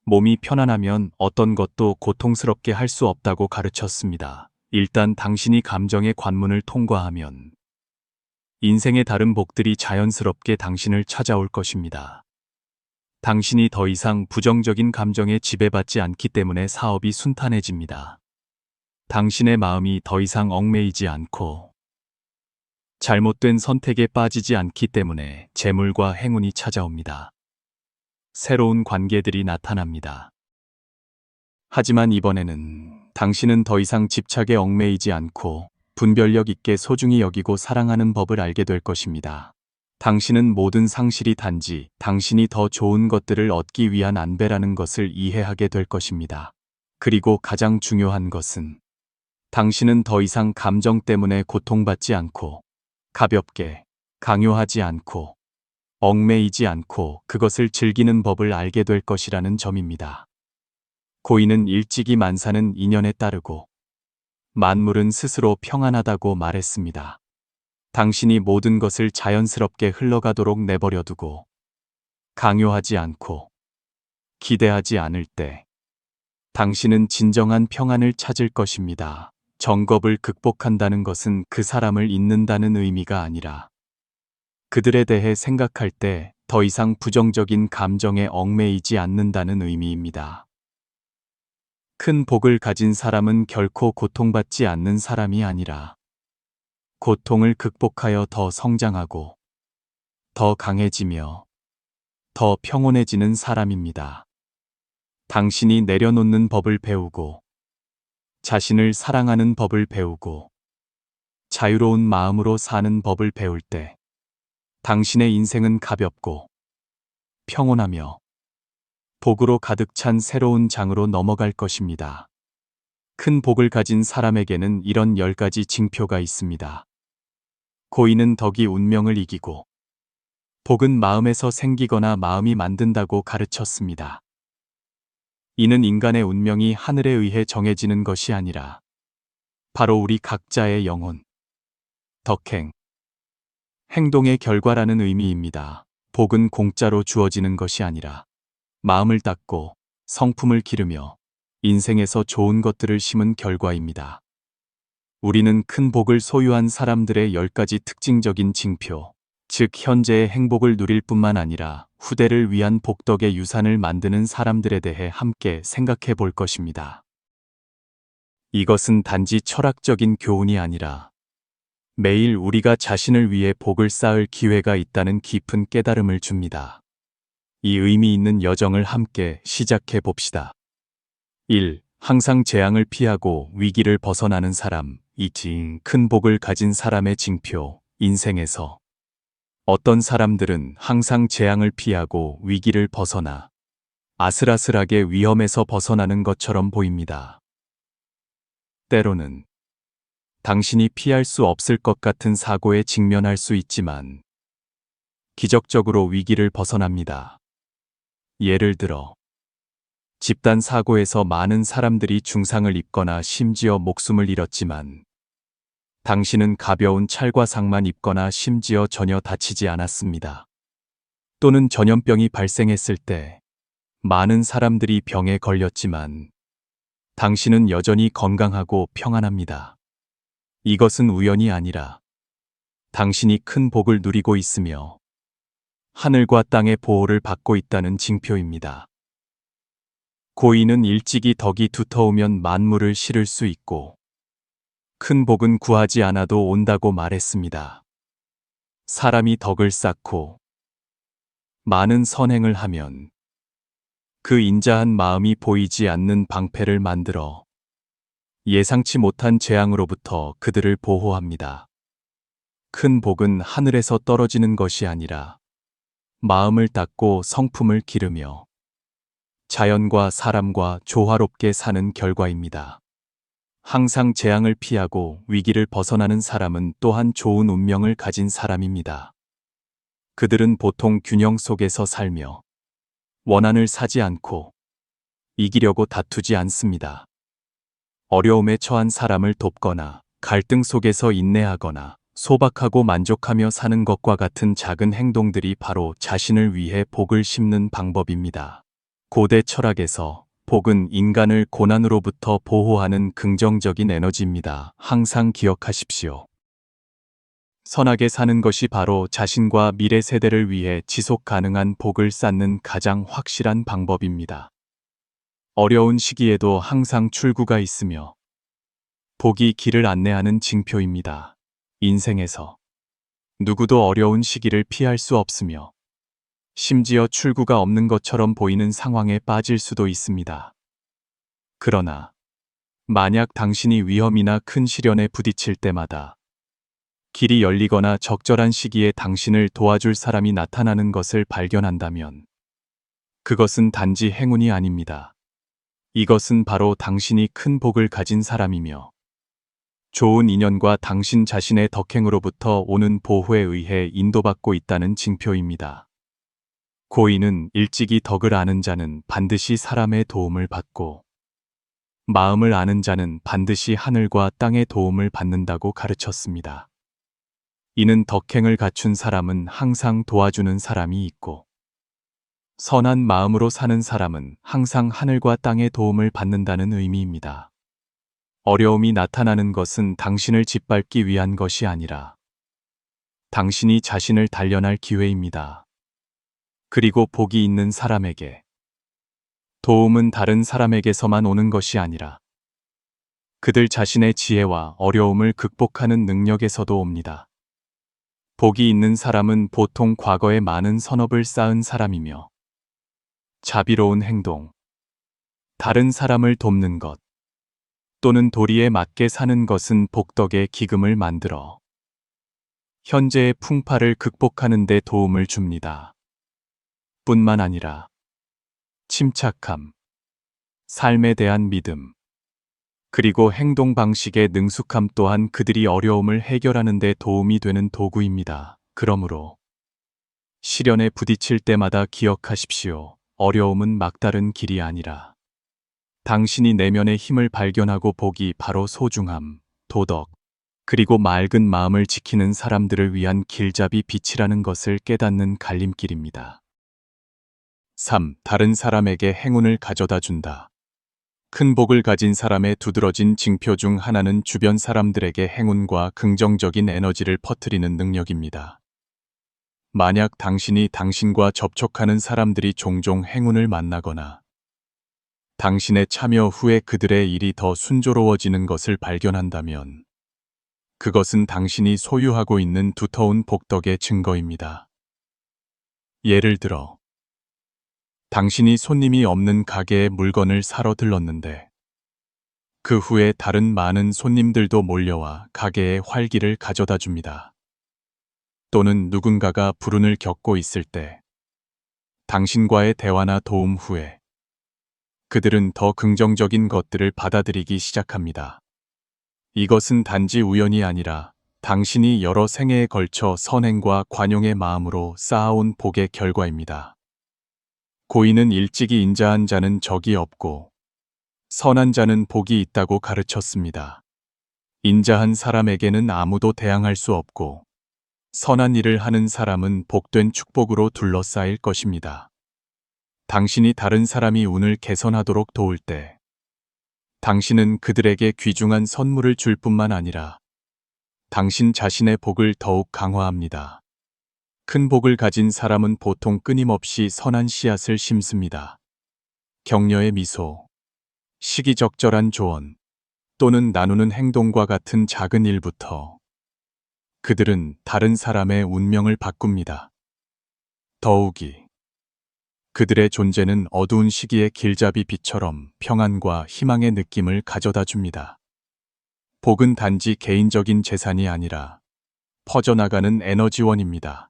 몸이 편안하면 어떤 것도 고통스럽게 할 수 없다고 가르쳤습니다. 일단 당신이 감정의 관문을 통과하면 인생의 다른 복들이 자연스럽게 당신을 찾아올 것입니다. 당신이 더 이상 부정적인 감정에 지배받지 않기 때문에 사업이 순탄해집니다. 당신의 마음이 더 이상 얽매이지 않고 잘못된 선택에 빠지지 않기 때문에 재물과 행운이 찾아옵니다. 새로운 관계들이 나타납니다. 하지만 이번에는 당신은 더 이상 집착에 얽매이지 않고 분별력 있게 소중히 여기고 사랑하는 법을 알게 될 것입니다. 당신은 모든 상실이 단지 당신이 더 좋은 것들을 얻기 위한 안배라는 것을 이해하게 될 것입니다. 그리고 가장 중요한 것은 당신은 더 이상 감정 때문에 고통받지 않고 가볍게 강요하지 않고 얽매이지 않고 그것을 즐기는 법을 알게 될 것이라는 점입니다. 고인은 일찍이 만사는 인연에 따르고 만물은 스스로 평안하다고 말했습니다. 당신이 모든 것을 자연스럽게 흘러가도록 내버려두고 강요하지 않고 기대하지 않을 때 당신은 진정한 평안을 찾을 것입니다. 정겁을 극복한다는 것은 그 사람을 잊는다는 의미가 아니라 그들에 대해 생각할 때 더 이상 부정적인 감정에 얽매이지 않는다는 의미입니다. 큰 복을 가진 사람은 결코 고통받지 않는 사람이 아니라 고통을 극복하여 더 성장하고 더 강해지며 더 평온해지는 사람입니다. 당신이 내려놓는 법을 배우고 자신을 사랑하는 법을 배우고 자유로운 마음으로 사는 법을 배울 때 당신의 인생은 가볍고 평온하며 복으로 가득 찬 새로운 장으로 넘어갈 것입니다. 큰 복을 가진 사람에게는 이런 10가지 징표가 있습니다. 고인은 덕이 운명을 이기고 복은 마음에서 생기거나 마음이 만든다고 가르쳤습니다. 이는 인간의 운명이 하늘에 의해 정해지는 것이 아니라 바로 우리 각자의 영혼, 덕행, 행동의 결과라는 의미입니다. 복은 공짜로 주어지는 것이 아니라 마음을 닦고 성품을 기르며 인생에서 좋은 것들을 심은 결과입니다. 우리는 큰 복을 소유한 사람들의 10가지 특징적인 징표, 즉 현재의 행복을 누릴 뿐만 아니라 후대를 위한 복덕의 유산을 만드는 사람들에 대해 함께 생각해 볼 것입니다. 이것은 단지 철학적인 교훈이 아니라 매일 우리가 자신을 위해 복을 쌓을 기회가 있다는 깊은 깨달음을 줍니다. 이 의미 있는 여정을 함께 시작해 봅시다. 1. 항상 재앙을 피하고 위기를 벗어나는 사람. 2. 큰 복을 가진 사람의 징표. 인생에서 어떤 사람들은 항상 재앙을 피하고 위기를 벗어나 아슬아슬하게 위험에서 벗어나는 것처럼 보입니다. 때로는 당신이 피할 수 없을 것 같은 사고에 직면할 수 있지만 기적적으로 위기를 벗어납니다. 예를 들어 집단 사고에서 많은 사람들이 중상을 입거나 심지어 목숨을 잃었지만 당신은 가벼운 찰과상만 입거나 심지어 전혀 다치지 않았습니다. 또는 전염병이 발생했을 때 많은 사람들이 병에 걸렸지만 당신은 여전히 건강하고 평안합니다. 이것은 우연이 아니라 당신이 큰 복을 누리고 있으며 하늘과 땅의 보호를 받고 있다는 징표입니다. 고인은 일찍이 덕이 두터우면 만물을 실을 수 있고 큰 복은 구하지 않아도 온다고 말했습니다. 사람이 덕을 쌓고 많은 선행을 하면 그 인자한 마음이 보이지 않는 방패를 만들어 예상치 못한 재앙으로부터 그들을 보호합니다. 큰 복은 하늘에서 떨어지는 것이 아니라 마음을 닦고 성품을 기르며 자연과 사람과 조화롭게 사는 결과입니다. 항상 재앙을 피하고 위기를 벗어나는 사람은 또한 좋은 운명을 가진 사람입니다. 그들은 보통 균형 속에서 살며 원한을 사지 않고 이기려고 다투지 않습니다. 어려움에 처한 사람을 돕거나 갈등 속에서 인내하거나 소박하고 만족하며 사는 것과 같은 작은 행동들이 바로 자신을 위해 복을 심는 방법입니다. 고대 철학에서 복은 인간을 고난으로부터 보호하는 긍정적인 에너지입니다. 항상 기억하십시오. 선하게 사는 것이 바로 자신과 미래 세대를 위해 지속 가능한 복을 쌓는 가장 확실한 방법입니다. 어려운 시기에도 항상 출구가 있으며 복이 길을 안내하는 징표입니다. 인생에서 누구도 어려운 시기를 피할 수 없으며 심지어 출구가 없는 것처럼 보이는 상황에 빠질 수도 있습니다. 그러나 만약 당신이 위험이나 큰 시련에 부딪힐 때마다 길이 열리거나 적절한 시기에 당신을 도와줄 사람이 나타나는 것을 발견한다면 그것은 단지 행운이 아닙니다. 이것은 바로 당신이 큰 복을 가진 사람이며 좋은 인연과 당신 자신의 덕행으로부터 오는 보호에 의해 인도받고 있다는 징표입니다. 고인은 일찍이 덕을 아는 자는 반드시 사람의 도움을 받고 마음을 아는 자는 반드시 하늘과 땅의 도움을 받는다고 가르쳤습니다. 이는 덕행을 갖춘 사람은 항상 도와주는 사람이 있고 선한 마음으로 사는 사람은 항상 하늘과 땅의 도움을 받는다는 의미입니다. 어려움이 나타나는 것은 당신을 짓밟기 위한 것이 아니라 당신이 자신을 단련할 기회입니다. 그리고 복이 있는 사람에게 도움은 다른 사람에게서만 오는 것이 아니라 그들 자신의 지혜와 어려움을 극복하는 능력에서도 옵니다. 복이 있는 사람은 보통 과거에 많은 선업을 쌓은 사람이며 자비로운 행동, 다른 사람을 돕는 것, 또는 도리에 맞게 사는 것은 복덕의 기금을 만들어 현재의 풍파를 극복하는 데 도움을 줍니다. 뿐만 아니라 침착함, 삶에 대한 믿음, 그리고 행동 방식의 능숙함 또한 그들이 어려움을 해결하는 데 도움이 되는 도구입니다. 그러므로 시련에 부딪힐 때마다 기억하십시오. 어려움은 막다른 길이 아니라 당신이 내면의 힘을 발견하고 복이 바로 소중함, 도덕, 그리고 맑은 마음을 지키는 사람들을 위한 길잡이 빛이라는 것을 깨닫는 갈림길입니다. 3. 다른 사람에게 행운을 가져다 준다. 큰 복을 가진 사람의 두드러진 징표 중 하나는 주변 사람들에게 행운과 긍정적인 에너지를 퍼뜨리는 능력입니다. 만약 당신이 당신과 접촉하는 사람들이 종종 행운을 만나거나 당신의 참여 후에 그들의 일이 더 순조로워지는 것을 발견한다면 그것은 당신이 소유하고 있는 두터운 복덕의 증거입니다. 예를 들어, 당신이 손님이 없는 가게에 물건을 사러 들렀는데 그 후에 다른 많은 손님들도 몰려와 가게에 활기를 가져다 줍니다. 또는 누군가가 불운을 겪고 있을 때 당신과의 대화나 도움 후에 그들은 더 긍정적인 것들을 받아들이기 시작합니다. 이것은 단지 우연이 아니라 당신이 여러 생애에 걸쳐 선행과 관용의 마음으로 쌓아온 복의 결과입니다. 고인은 일찍이 인자한 자는 적이 없고 선한 자는 복이 있다고 가르쳤습니다. 인자한 사람에게는 아무도 대항할 수 없고 선한 일을 하는 사람은 복된 축복으로 둘러싸일 것입니다. 당신이 다른 사람이 운을 개선하도록 도울 때 당신은 그들에게 귀중한 선물을 줄 뿐만 아니라 당신 자신의 복을 더욱 강화합니다. 큰 복을 가진 사람은 보통 끊임없이 선한 씨앗을 심습니다. 격려의 미소, 시기적절한 조언, 또는 나누는 행동과 같은 작은 일부터 그들은 다른 사람의 운명을 바꿉니다. 더욱이 그들의 존재는 어두운 시기의 길잡이 빛처럼 평안과 희망의 느낌을 가져다 줍니다. 복은 단지 개인적인 재산이 아니라 퍼져나가는 에너지원입니다.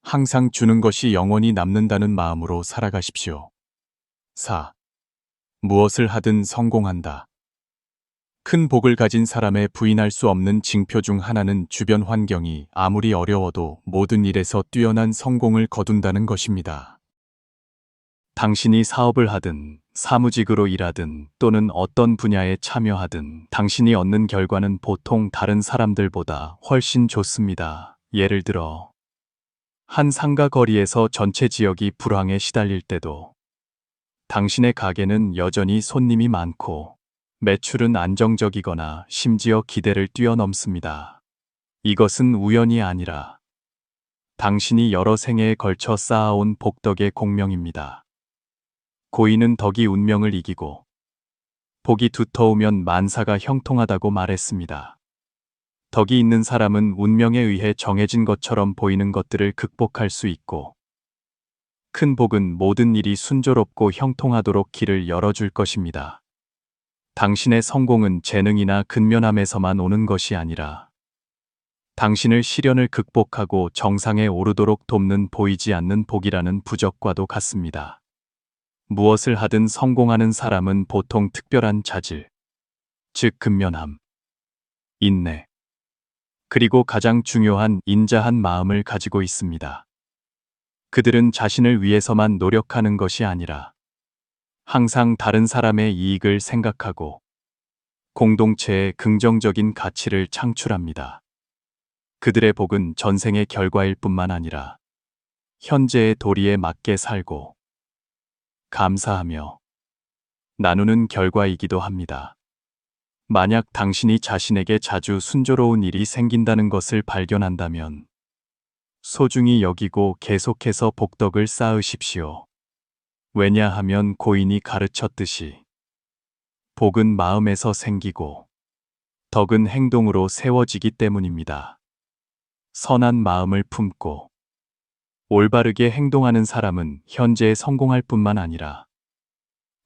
항상 주는 것이 영원히 남는다는 마음으로 살아가십시오. 4. 무엇을 하든 성공한다. 큰 복을 가진 사람의 부인할 수 없는 징표 중 하나는 주변 환경이 아무리 어려워도 모든 일에서 뛰어난 성공을 거둔다는 것입니다. 당신이 사업을 하든 사무직으로 일하든 또는 어떤 분야에 참여하든 당신이 얻는 결과는 보통 다른 사람들보다 훨씬 좋습니다. 예를 들어 한 상가 거리에서 전체 지역이 불황에 시달릴 때도 당신의 가게는 여전히 손님이 많고 매출은 안정적이거나 심지어 기대를 뛰어넘습니다. 이것은 우연이 아니라 당신이 여러 생애에 걸쳐 쌓아온 복덕의 공명입니다. 고인은 덕이 운명을 이기고 복이 두터우면 만사가 형통하다고 말했습니다. 덕이 있는 사람은 운명에 의해 정해진 것처럼 보이는 것들을 극복할 수 있고 큰 복은 모든 일이 순조롭고 형통하도록 길을 열어줄 것입니다. 당신의 성공은 재능이나 근면함에서만 오는 것이 아니라 당신을 시련을 극복하고 정상에 오르도록 돕는 보이지 않는 복이라는 부적과도 같습니다. 무엇을 하든 성공하는 사람은 보통 특별한 자질, 즉 근면함, 인내, 그리고 가장 중요한 인자한 마음을 가지고 있습니다. 그들은 자신을 위해서만 노력하는 것이 아니라 항상 다른 사람의 이익을 생각하고 공동체의 긍정적인 가치를 창출합니다. 그들의 복은 전생의 결과일 뿐만 아니라 현재의 도리에 맞게 살고 감사하며 나누는 결과이기도 합니다. 만약 당신이 자신에게 자주 순조로운 일이 생긴다는 것을 발견한다면 소중히 여기고 계속해서 복덕을 쌓으십시오. 왜냐하면 고인이 가르쳤듯이 복은 마음에서 생기고 덕은 행동으로 세워지기 때문입니다. 선한 마음을 품고 올바르게 행동하는 사람은 현재에 성공할 뿐만 아니라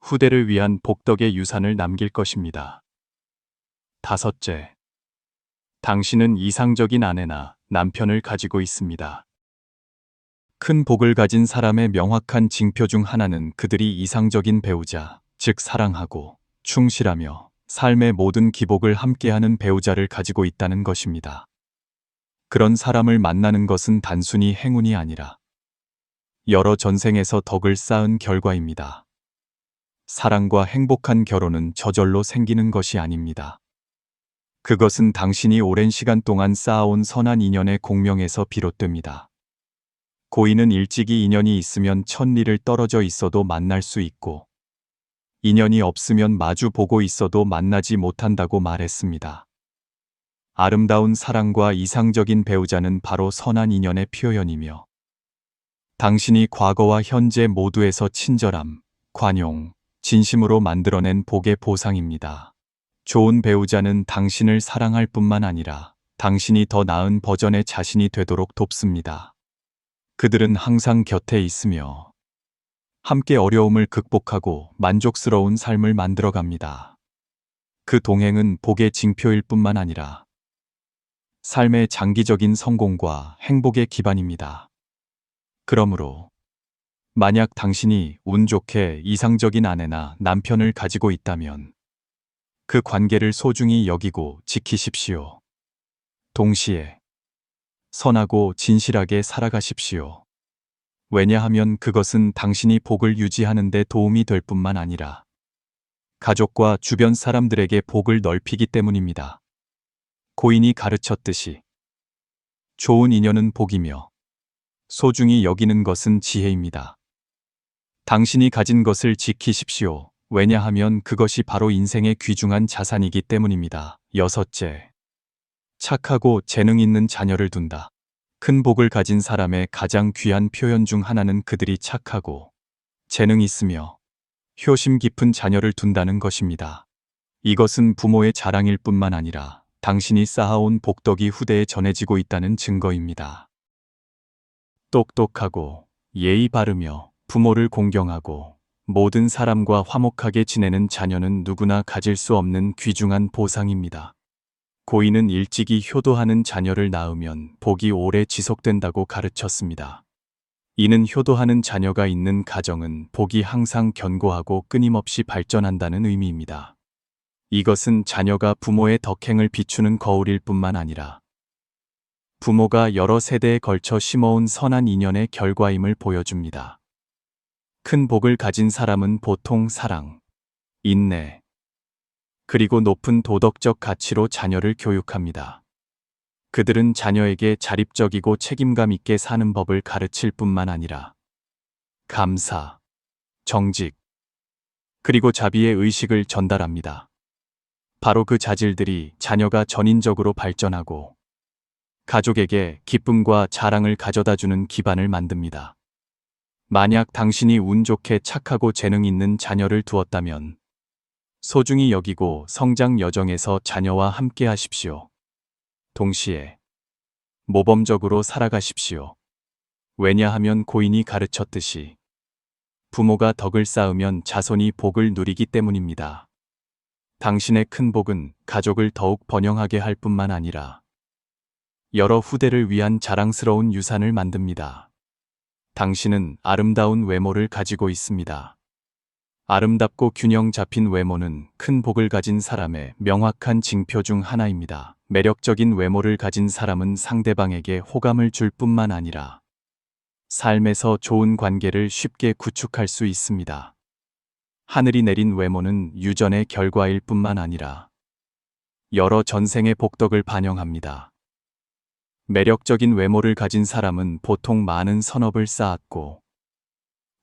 후대를 위한 복덕의 유산을 남길 것입니다. 다섯째, 당신은 이상적인 아내나 남편을 가지고 있습니다. 큰 복을 가진 사람의 명확한 징표 중 하나는 그들이 이상적인 배우자, 즉 사랑하고 충실하며 삶의 모든 기복을 함께하는 배우자를 가지고 있다는 것입니다. 그런 사람을 만나는 것은 단순히 행운이 아니라 여러 전생에서 덕을 쌓은 결과입니다. 사랑과 행복한 결혼은 저절로 생기는 것이 아닙니다. 그것은 당신이 오랜 시간 동안 쌓아온 선한 인연의 공명에서 비롯됩니다. 고인은 일찍이 인연이 있으면 천리를 떨어져 있어도 만날 수 있고 인연이 없으면 마주 보고 있어도 만나지 못한다고 말했습니다. 아름다운 사랑과 이상적인 배우자는 바로 선한 인연의 표현이며 당신이 과거와 현재 모두에서 친절함, 관용, 진심으로 만들어낸 복의 보상입니다. 좋은 배우자는 당신을 사랑할 뿐만 아니라 당신이 더 나은 버전의 자신이 되도록 돕습니다. 그들은 항상 곁에 있으며 함께 어려움을 극복하고 만족스러운 삶을 만들어갑니다. 그 동행은 복의 징표일 뿐만 아니라 삶의 장기적인 성공과 행복의 기반입니다. 그러므로 만약 당신이 운 좋게 이상적인 아내나 남편을 가지고 있다면 그 관계를 소중히 여기고 지키십시오. 동시에 선하고 진실하게 살아가십시오. 왜냐하면 그것은 당신이 복을 유지하는 데 도움이 될 뿐만 아니라 가족과 주변 사람들에게 복을 넓히기 때문입니다. 고인이 가르쳤듯이 좋은 인연은 복이며 소중히 여기는 것은 지혜입니다. 당신이 가진 것을 지키십시오. 왜냐하면 그것이 바로 인생의 귀중한 자산이기 때문입니다. 여섯째, 착하고 재능 있는 자녀를 둔다. 큰 복을 가진 사람의 가장 귀한 표현 중 하나는 그들이 착하고 재능 있으며 효심 깊은 자녀를 둔다는 것입니다. 이것은 부모의 자랑일 뿐만 아니라 당신이 쌓아온 복덕이 후대에 전해지고 있다는 증거입니다. 똑똑하고 예의 바르며 부모를 공경하고 모든 사람과 화목하게 지내는 자녀는 누구나 가질 수 없는 귀중한 보상입니다. 고인은 일찍이 효도하는 자녀를 낳으면 복이 오래 지속된다고 가르쳤습니다. 이는 효도하는 자녀가 있는 가정은 복이 항상 견고하고 끊임없이 발전한다는 의미입니다. 이것은 자녀가 부모의 덕행을 비추는 거울일 뿐만 아니라 부모가 여러 세대에 걸쳐 심어온 선한 인연의 결과임을 보여줍니다. 큰 복을 가진 사람은 보통 사랑, 인내, 그리고 높은 도덕적 가치로 자녀를 교육합니다. 그들은 자녀에게 자립적이고 책임감 있게 사는 법을 가르칠 뿐만 아니라 감사, 정직, 그리고 자비의 의식을 전달합니다. 바로 그 자질들이 자녀가 전인적으로 발전하고 가족에게 기쁨과 자랑을 가져다주는 기반을 만듭니다. 만약 당신이 운 좋게 착하고 재능 있는 자녀를 두었다면 소중히 여기고 성장 여정에서 자녀와 함께 하십시오. 동시에 모범적으로 살아가십시오. 왜냐하면 고인이 가르쳤듯이 부모가 덕을 쌓으면 자손이 복을 누리기 때문입니다. 당신의 큰 복은 가족을 더욱 번영하게 할 뿐만 아니라 여러 후대를 위한 자랑스러운 유산을 만듭니다. 당신은 아름다운 외모를 가지고 있습니다. 아름답고 균형 잡힌 외모는 큰 복을 가진 사람의 명확한 징표 중 하나입니다. 매력적인 외모를 가진 사람은 상대방에게 호감을 줄 뿐만 아니라 삶에서 좋은 관계를 쉽게 구축할 수 있습니다. 하늘이 내린 외모는 유전의 결과일 뿐만 아니라 여러 전생의 복덕을 반영합니다. 매력적인 외모를 가진 사람은 보통 많은 선업을 쌓았고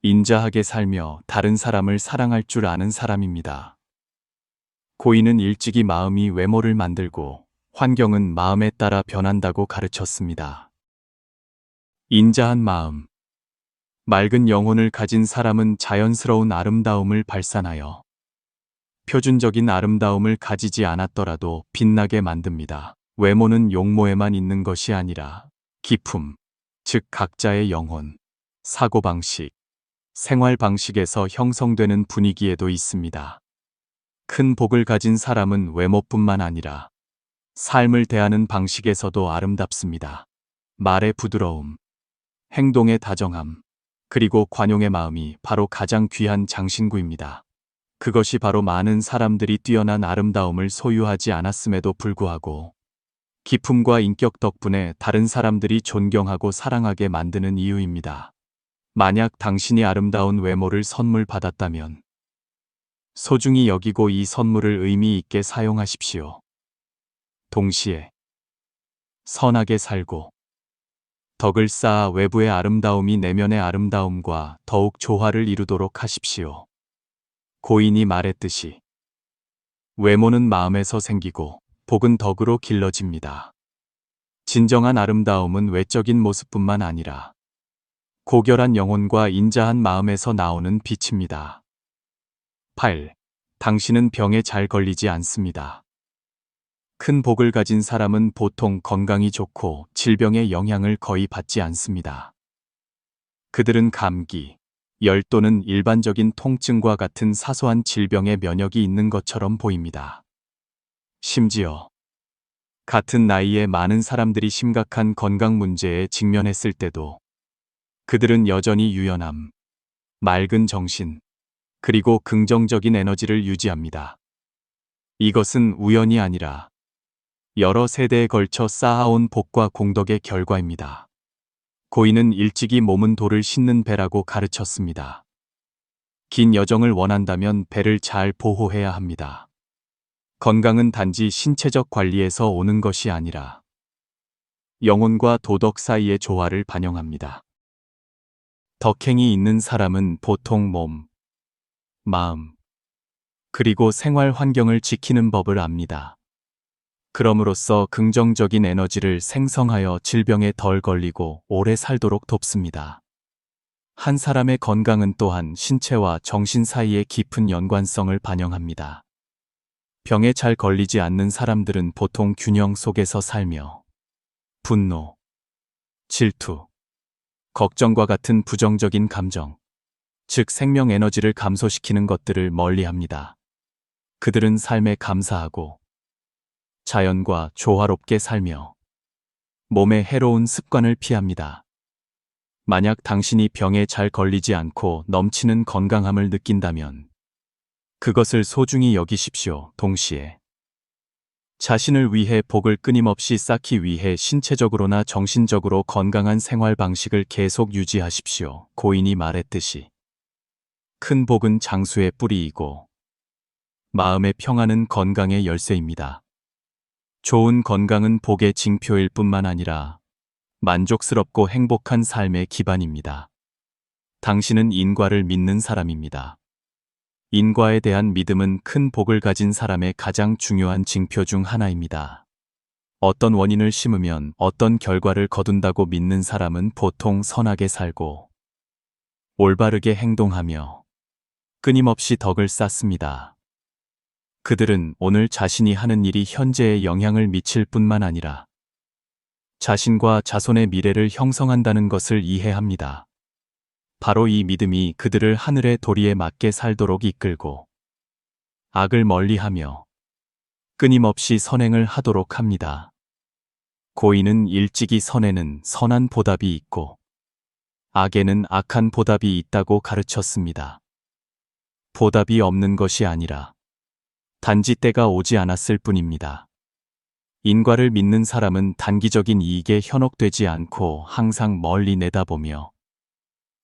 인자하게 살며 다른 사람을 사랑할 줄 아는 사람입니다. 고인은 일찍이 마음이 외모를 만들고 환경은 마음에 따라 변한다고 가르쳤습니다. 인자한 마음. 맑은 영혼을 가진 사람은 자연스러운 아름다움을 발산하여 표준적인 아름다움을 가지지 않았더라도 빛나게 만듭니다. 외모는 용모에만 있는 것이 아니라 기품, 즉 각자의 영혼, 사고방식, 생활 방식에서 형성되는 분위기에도 있습니다. 큰 복을 가진 사람은 외모뿐만 아니라 삶을 대하는 방식에서도 아름답습니다. 말의 부드러움, 행동의 다정함, 그리고 관용의 마음이 바로 가장 귀한 장신구입니다. 그것이 바로 많은 사람들이 뛰어난 아름다움을 소유하지 않았음에도 불구하고 기품과 인격 덕분에 다른 사람들이 존경하고 사랑하게 만드는 이유입니다. 만약 당신이 아름다운 외모를 선물 받았다면 소중히 여기고 이 선물을 의미 있게 사용하십시오. 동시에 선하게 살고 덕을 쌓아 외부의 아름다움이 내면의 아름다움과 더욱 조화를 이루도록 하십시오. 고인이 말했듯이 외모는 마음에서 생기고 복은 덕으로 길러집니다. 진정한 아름다움은 외적인 모습뿐만 아니라 고결한 영혼과 인자한 마음에서 나오는 빛입니다. 8. 당신은 병에 잘 걸리지 않습니다. 큰 복을 가진 사람은 보통 건강이 좋고 질병의 영향을 거의 받지 않습니다. 그들은 감기, 열 또는 일반적인 통증과 같은 사소한 질병에 면역이 있는 것처럼 보입니다. 심지어 같은 나이에 많은 사람들이 심각한 건강 문제에 직면했을 때도 그들은 여전히 유연함, 맑은 정신, 그리고 긍정적인 에너지를 유지합니다. 이것은 우연이 아니라 여러 세대에 걸쳐 쌓아온 복과 공덕의 결과입니다. 고인은 일찍이 몸은 돌을 싣는 배라고 가르쳤습니다. 긴 여정을 원한다면 배를 잘 보호해야 합니다. 건강은 단지 신체적 관리에서 오는 것이 아니라 영혼과 도덕 사이의 조화를 반영합니다. 덕행이 있는 사람은 보통 몸, 마음, 그리고 생활 환경을 지키는 법을 압니다. 그럼으로써 긍정적인 에너지를 생성하여 질병에 덜 걸리고 오래 살도록 돕습니다. 한 사람의 건강은 또한 신체와 정신 사이의 깊은 연관성을 반영합니다. 병에 잘 걸리지 않는 사람들은 보통 균형 속에서 살며 분노, 질투, 걱정과 같은 부정적인 감정, 즉 생명 에너지를 감소시키는 것들을 멀리합니다. 그들은 삶에 감사하고 자연과 조화롭게 살며 몸에 해로운 습관을 피합니다. 만약 당신이 병에 잘 걸리지 않고 넘치는 건강함을 느낀다면 그것을 소중히 여기십시오. 동시에 자신을 위해 복을 끊임없이 쌓기 위해 신체적으로나 정신적으로 건강한 생활 방식을 계속 유지하십시오. 고인이 말했듯이 큰 복은 장수의 뿌리이고 마음의 평안은 건강의 열쇠입니다. 좋은 건강은 복의 징표일 뿐만 아니라 만족스럽고 행복한 삶의 기반입니다. 당신은 인과를 믿는 사람입니다. 인과에 대한 믿음은 큰 복을 가진 사람의 가장 중요한 징표 중 하나입니다. 어떤 원인을 심으면 어떤 결과를 거둔다고 믿는 사람은 보통 선하게 살고 올바르게 행동하며 끊임없이 덕을 쌓습니다. 그들은 오늘 자신이 하는 일이 현재에 영향을 미칠 뿐만 아니라 자신과 자손의 미래를 형성한다는 것을 이해합니다. 바로 이 믿음이 그들을 하늘의 도리에 맞게 살도록 이끌고 악을 멀리하며 끊임없이 선행을 하도록 합니다. 고인은 일찍이 선에는 선한 보답이 있고 악에는 악한 보답이 있다고 가르쳤습니다. 보답이 없는 것이 아니라 단지 때가 오지 않았을 뿐입니다. 인과를 믿는 사람은 단기적인 이익에 현혹되지 않고 항상 멀리 내다보며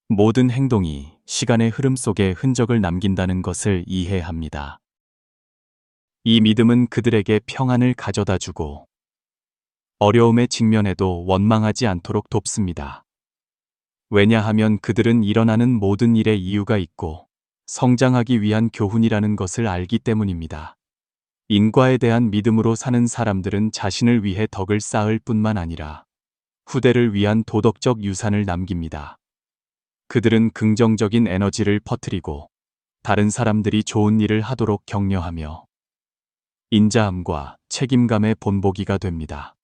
모든 행동이 시간의 흐름 속에 흔적을 남긴다는 것을 이해합니다. 이 믿음은 그들에게 평안을 가져다 주고 어려움에 직면해도 원망하지 않도록 돕습니다. 왜냐하면 그들은 일어나는 모든 일에 이유가 있고 성장하기 위한 교훈이라는 것을 알기 때문입니다. 인과에 대한 믿음으로 사는 사람들은 자신을 위해 덕을 쌓을 뿐만 아니라 후대를 위한 도덕적 유산을 남깁니다. 그들은 긍정적인 에너지를 퍼뜨리고 다른 사람들이 좋은 일을 하도록 격려하며 인자함과 책임감의 본보기가 됩니다.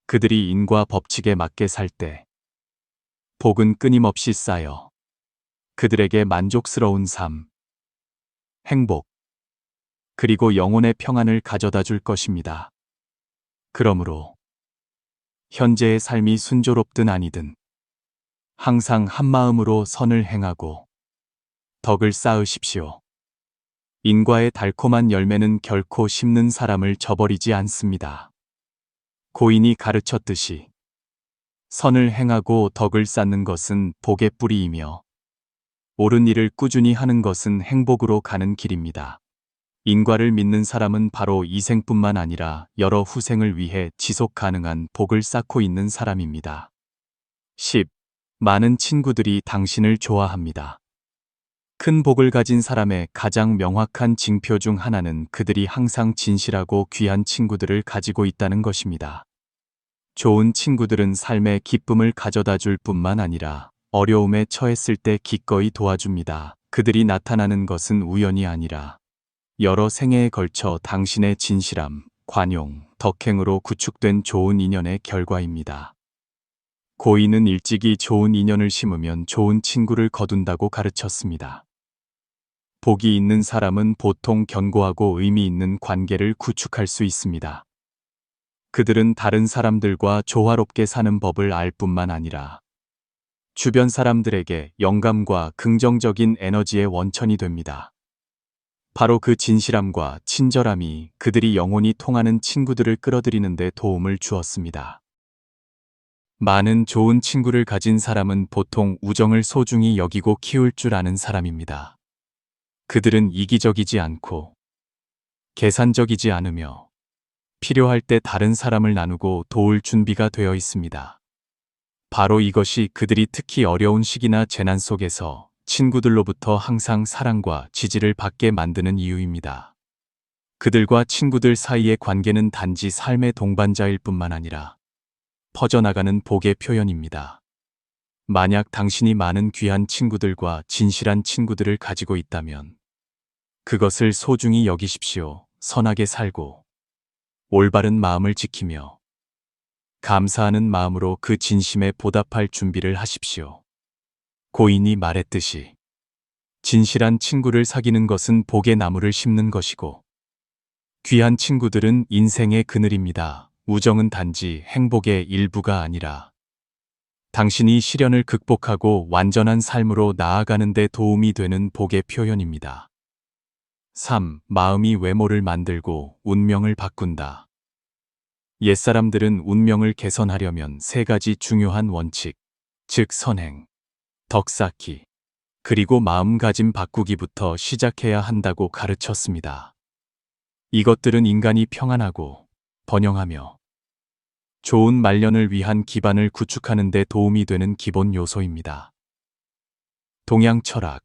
그들이 인과 법칙에 맞게 살 때 복은 끊임없이 쌓여 그들에게 만족스러운 삶, 행복, 그리고 영혼의 평안을 가져다 줄 것입니다. 그러므로 현재의 삶이 순조롭든 아니든 항상 한마음으로 선을 행하고 덕을 쌓으십시오. 인과의 달콤한 열매는 결코 심는 사람을 저버리지 않습니다. 고인이 가르쳤듯이 선을 행하고 덕을 쌓는 것은 복의 뿌리이며 옳은 일을 꾸준히 하는 것은 행복으로 가는 길입니다. 인과를 믿는 사람은 바로 이 생뿐만 아니라 여러 후생을 위해 지속 가능한 복을 쌓고 있는 사람입니다. 10. 많은 친구들이 당신을 좋아합니다. 큰 복을 가진 사람의 가장 명확한 징표 중 하나는 그들이 항상 진실하고 귀한 친구들을 가지고 있다는 것입니다. 좋은 친구들은 삶의 기쁨을 가져다 줄 뿐만 아니라 어려움에 처했을 때 기꺼이 도와줍니다. 그들이 나타나는 것은 우연이 아니라 여러 생애에 걸쳐 당신의 진실함, 관용, 덕행으로 구축된 좋은 인연의 결과입니다. 고인은 일찍이 좋은 인연을 심으면 좋은 친구를 거둔다고 가르쳤습니다. 복이 있는 사람은 보통 견고하고 의미 있는 관계를 구축할 수 있습니다. 그들은 다른 사람들과 조화롭게 사는 법을 알 뿐만 아니라 주변 사람들에게 영감과 긍정적인 에너지의 원천이 됩니다. 바로 그 진실함과 친절함이 그들이 영혼이 통하는 친구들을 끌어들이는 데 도움을 주었습니다. 많은 좋은 친구를 가진 사람은 보통 우정을 소중히 여기고 키울 줄 아는 사람입니다. 그들은 이기적이지 않고 계산적이지 않으며 필요할 때 다른 사람을 나누고 도울 준비가 되어 있습니다. 바로 이것이 그들이 특히 어려운 시기나 재난 속에서 친구들로부터 항상 사랑과 지지를 받게 만드는 이유입니다. 그들과 친구들 사이의 관계는 단지 삶의 동반자일 뿐만 아니라 퍼져나가는 복의 표현입니다. 만약 당신이 많은 귀한 친구들과 진실한 친구들을 가지고 있다면 그것을 소중히 여기십시오. 선하게 살고 올바른 마음을 지키며 감사하는 마음으로 그 진심에 보답할 준비를 하십시오. 고인이 말했듯이 진실한 친구를 사귀는 것은 복의 나무를 심는 것이고 귀한 친구들은 인생의 그늘입니다. 우정은 단지 행복의 일부가 아니라 당신이 시련을 극복하고 완전한 삶으로 나아가는 데 도움이 되는 복의 표현입니다. 3. 마음이 외모를 만들고 운명을 바꾼다. 옛사람들은 운명을 개선하려면 세 가지 중요한 원칙, 즉 선행, 덕 쌓기, 그리고 마음가짐 바꾸기부터 시작해야 한다고 가르쳤습니다. 이것들은 인간이 평안하고 번영하며 좋은 말년을 위한 기반을 구축하는 데 도움이 되는 기본 요소입니다. 동양 철학,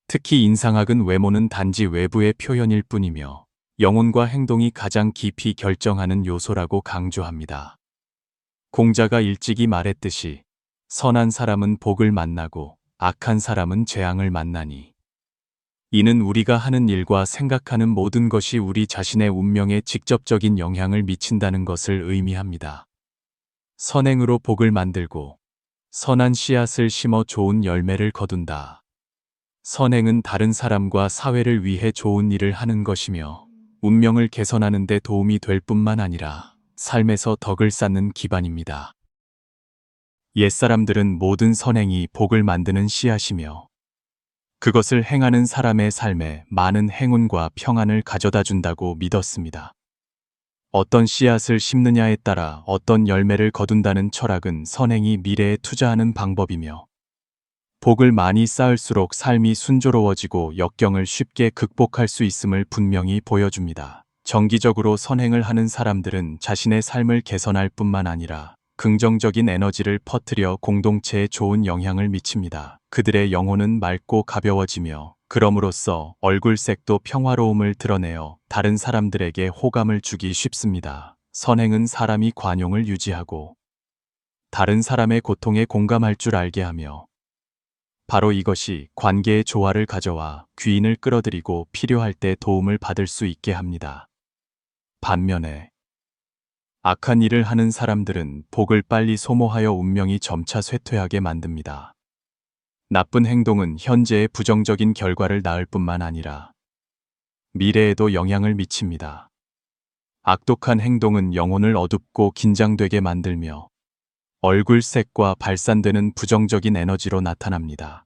특히 인상학은 외모는 단지 외부의 표현일 뿐이며 영혼과 행동이 가장 깊이 결정하는 요소라고 강조합니다. 공자가 일찍이 말했듯이 선한 사람은 복을 만나고 악한 사람은 재앙을 만나니 이는 우리가 하는 일과 생각하는 모든 것이 우리 자신의 운명에 직접적인 영향을 미친다는 것을 의미합니다. 선행으로 복을 만들고 선한 씨앗을 심어 좋은 열매를 거둔다. 선행은 다른 사람과 사회를 위해 좋은 일을 하는 것이며 운명을 개선하는 데 도움이 될 뿐만 아니라 삶에서 덕을 쌓는 기반입니다. 옛사람들은 모든 선행이 복을 만드는 씨앗이며 그것을 행하는 사람의 삶에 많은 행운과 평안을 가져다 준다고 믿었습니다. 어떤 씨앗을 심느냐에 따라 어떤 열매를 거둔다는 철학은 선행이 미래에 투자하는 방법이며 복을 많이 쌓을수록 삶이 순조로워지고 역경을 쉽게 극복할 수 있음을 분명히 보여줍니다. 정기적으로 선행을 하는 사람들은 자신의 삶을 개선할 뿐만 아니라 긍정적인 에너지를 퍼뜨려 공동체에 좋은 영향을 미칩니다. 그들의 영혼은 맑고 가벼워지며 그럼으로써 얼굴색도 평화로움을 드러내어 다른 사람들에게 호감을 주기 쉽습니다. 선행은 사람이 관용을 유지하고 다른 사람의 고통에 공감할 줄 알게 하며 바로 이것이 관계의 조화를 가져와 귀인을 끌어들이고 필요할 때 도움을 받을 수 있게 합니다. 반면에 악한 일을 하는 사람들은 복을 빨리 소모하여 운명이 점차 쇠퇴하게 만듭니다. 나쁜 행동은 현재의 부정적인 결과를 낳을 뿐만 아니라 미래에도 영향을 미칩니다. 악독한 행동은 영혼을 어둡고 긴장되게 만들며 얼굴색과 발산되는 부정적인 에너지로 나타납니다.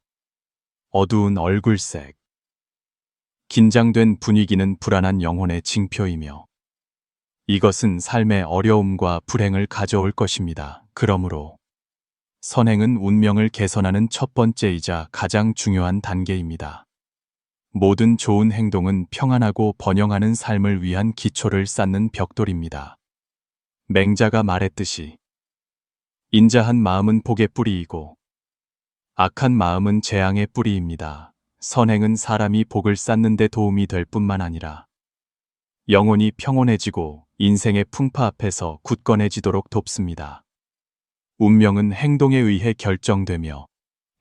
어두운 얼굴색. 긴장된 분위기는 불안한 영혼의 징표이며 이것은 삶의 어려움과 불행을 가져올 것입니다. 그러므로 선행은 운명을 개선하는 첫 번째이자 가장 중요한 단계입니다. 모든 좋은 행동은 평안하고 번영하는 삶을 위한 기초를 쌓는 벽돌입니다. 맹자가 말했듯이 인자한 마음은 복의 뿌리이고 악한 마음은 재앙의 뿌리입니다. 선행은 사람이 복을 쌓는 데 도움이 될 뿐만 아니라 영혼이 평온해지고 인생의 풍파 앞에서 굳건해지도록 돕습니다. 운명은 행동에 의해 결정되며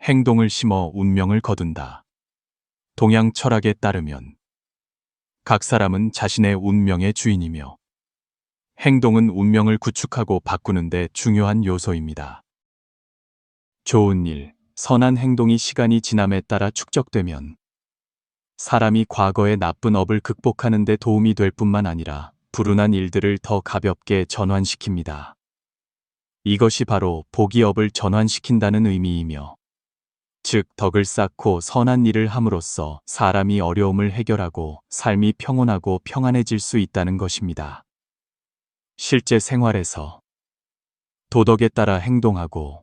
행동을 심어 운명을 거둔다. 동양 철학에 따르면 각 사람은 자신의 운명의 주인이며 행동은 운명을 구축하고 바꾸는 데 중요한 요소입니다. 좋은 일, 선한 행동이 시간이 지남에 따라 축적되면 사람이 과거의 나쁜 업을 극복하는 데 도움이 될 뿐만 아니라 불운한 일들을 더 가볍게 전환시킵니다. 이것이 바로 복이 업을 전환시킨다는 의미이며 즉 덕을 쌓고 선한 일을 함으로써 사람이 어려움을 해결하고 삶이 평온하고 평안해질 수 있다는 것입니다. 실제 생활에서 도덕에 따라 행동하고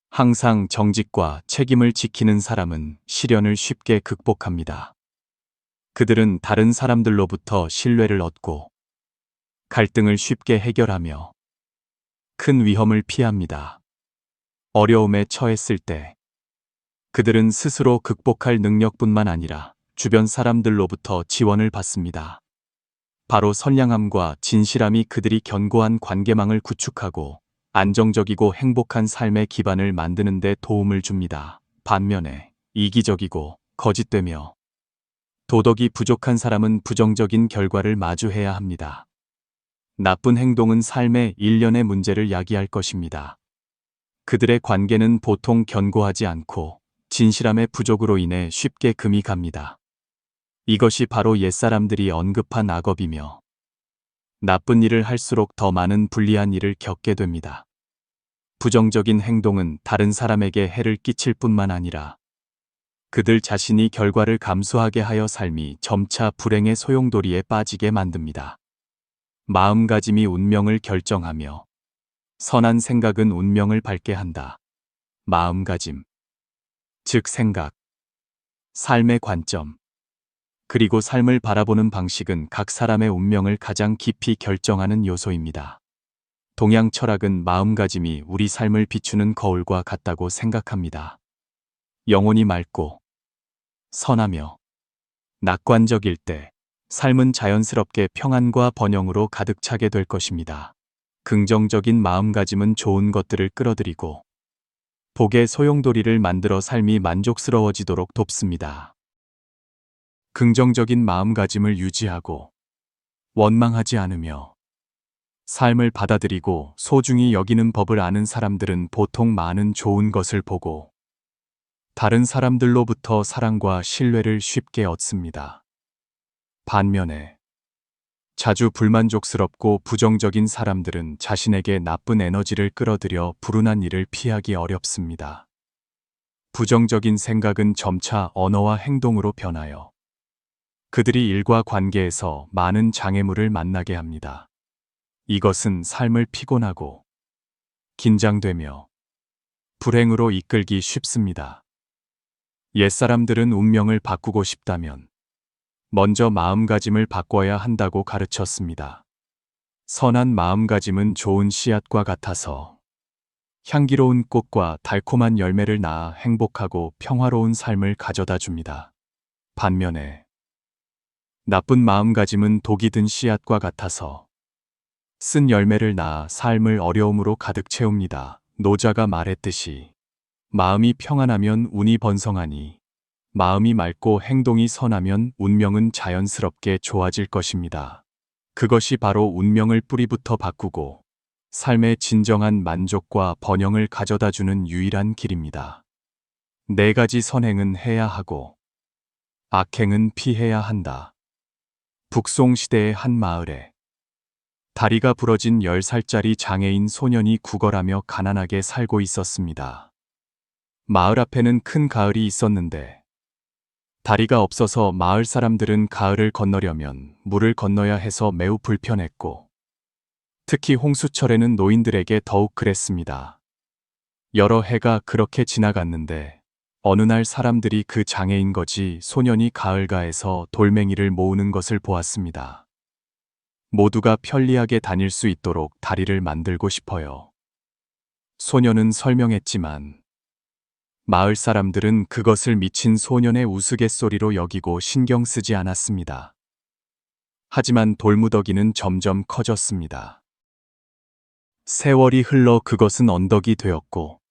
항상 정직과 책임을 지키는 사람은 시련을 쉽게 극복합니다. 그들은 다른 사람들로부터 신뢰를 얻고 갈등을 쉽게 해결하며 큰 위험을 피합니다. 어려움에 처했을 때 그들은 스스로 극복할 능력뿐만 아니라 주변 사람들로부터 지원을 받습니다. 바로 선량함과 진실함이 그들이 견고한 관계망을 구축하고 안정적이고 행복한 삶의 기반을 만드는 데 도움을 줍니다. 반면에 이기적이고 거짓되며 도덕이 부족한 사람은 부정적인 결과를 마주해야 합니다. 나쁜 행동은 삶의 일련의 문제를 야기할 것입니다. 그들의 관계는 보통 견고하지 않고 진실함의 부족으로 인해 쉽게 금이 갑니다. 이것이 바로 옛사람들이 언급한 악업이며 나쁜 일을 할수록 더 많은 불리한 일을 겪게 됩니다. 부정적인 행동은 다른 사람에게 해를 끼칠 뿐만 아니라 그들 자신이 결과를 감수하게 하여 삶이 점차 불행의 소용돌이에 빠지게 만듭니다. 마음가짐이 운명을 결정하며 선한 생각은 운명을 밝게 한다. 마음가짐, 즉 생각, 삶의 관점, 그리고 삶을 바라보는 방식은 각 사람의 운명을 가장 깊이 결정하는 요소입니다. 동양 철학은 마음가짐이 우리 삶을 비추는 거울과 같다고 생각합니다. 영혼이 맑고 선하며 낙관적일 때 삶은 자연스럽게 평안과 번영으로 가득 차게 될 것입니다. 긍정적인 마음가짐은 좋은 것들을 끌어들이고 복의 소용돌이를 만들어 삶이 만족스러워지도록 돕습니다. 긍정적인 마음가짐을 유지하고 원망하지 않으며 삶을 받아들이고 소중히 여기는 법을 아는 사람들은 보통 많은 좋은 것을 보고 다른 사람들로부터 사랑과 신뢰를 쉽게 얻습니다. 반면에 자주 불만족스럽고 부정적인 사람들은 자신에게 나쁜 에너지를 끌어들여 불운한 일을 피하기 어렵습니다. 부정적인 생각은 점차 언어와 행동으로 변하여 그들이 일과 관계에서 많은 장애물을 만나게 합니다. 이것은 삶을 피곤하고 긴장되며 불행으로 이끌기 쉽습니다. 옛사람들은 운명을 바꾸고 싶다면 먼저 마음가짐을 바꿔야 한다고 가르쳤습니다. 선한 마음가짐은 좋은 씨앗과 같아서 향기로운 꽃과 달콤한 열매를 낳아 행복하고 평화로운 삶을 가져다 줍니다. 반면에 나쁜 마음가짐은 독이 든 씨앗과 같아서 쓴 열매를 낳아 삶을 어려움으로 가득 채웁니다. 노자가 말했듯이 마음이 평안하면 운이 번성하니 마음이 맑고 행동이 선하면 운명은 자연스럽게 좋아질 것입니다. 그것이 바로 운명을 뿌리부터 바꾸고 삶의 진정한 만족과 번영을 가져다주는 유일한 길입니다. 4가지 선행은 해야 하고 악행은 피해야 한다. 북송 시대의 한 마을에 다리가 부러진 10살짜리 장애인 소년이 구걸하며 가난하게 살고 있었습니다. 마을 앞에는 큰 가을이 있었는데 다리가 없어서 마을 사람들은 가을을 건너려면 물을 건너야 해서 매우 불편했고 특히 홍수철에는 노인들에게 더욱 그랬습니다. 여러 해가 그렇게 지나갔는데 어느 날 사람들이 그 장애인 거지 소년이 가을가에서 돌멩이를 모으는 것을 보았습니다. 모두가 편리하게 다닐 수 있도록 다리를 만들고 싶어요. 소년은 설명했지만 마을 사람들은 그것을 미친 소년의 우스갯소리로 여기고 신경 쓰지 않았습니다. 하지만 돌무더기는 점점 커졌습니다. 세월이 흘러 그것은 언덕이 되었고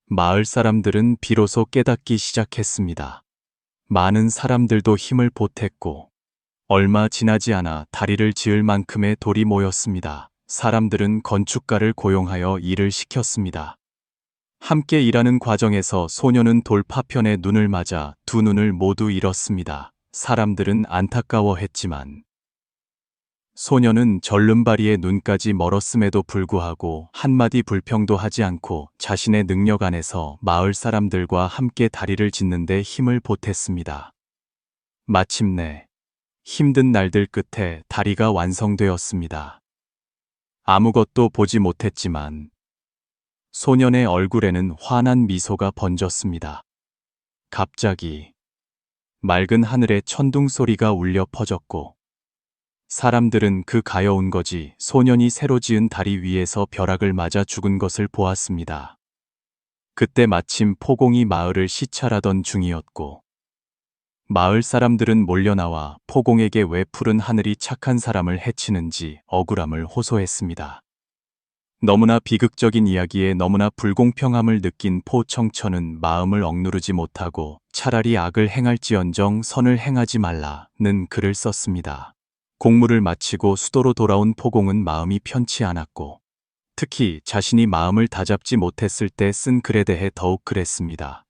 마을 사람들은 비로소 깨닫기 시작했습니다. 많은 사람들도 힘을 보탰고 얼마 지나지 않아 다리를 지을 만큼의 돌이 모였습니다. 사람들은 건축가를 고용하여 일을 시켰습니다. 함께 일하는 과정에서 소년은 돌 파편에 눈을 맞아 두 눈을 모두 잃었습니다. 사람들은 안타까워했지만 소년은 절름발이의 눈까지 멀었음에도 불구하고 한마디 불평도 하지 않고 자신의 능력 안에서 마을 사람들과 함께 다리를 짓는 데 힘을 보탰습니다. 마침내 힘든 날들 끝에 다리가 완성되었습니다. 아무것도 보지 못했지만 소년의 얼굴에는 환한 미소가 번졌습니다. 갑자기 맑은 하늘에 천둥 소리가 울려 퍼졌고 사람들은 그 가여운 거지 소년이 새로 지은 다리 위에서 벼락을 맞아 죽은 것을 보았습니다. 그때 마침 포공이 마을을 시찰하던 중이었고 마을 사람들은 몰려나와 포공에게 왜 푸른 하늘이 착한 사람을 해치는지 억울함을 호소했습니다. 너무나 비극적인 이야기에 너무나 불공평함을 느낀 포청천은 마음을 억누르지 못하고 차라리 악을 행할지언정 선을 행하지 말라는 글을 썼습니다. 공무를 마치고 수도로 돌아온 포공은 마음이 편치 않았고 특히 자신이 마음을 다잡지 못했을 때 쓴 글에 대해 더욱 그랬습니다.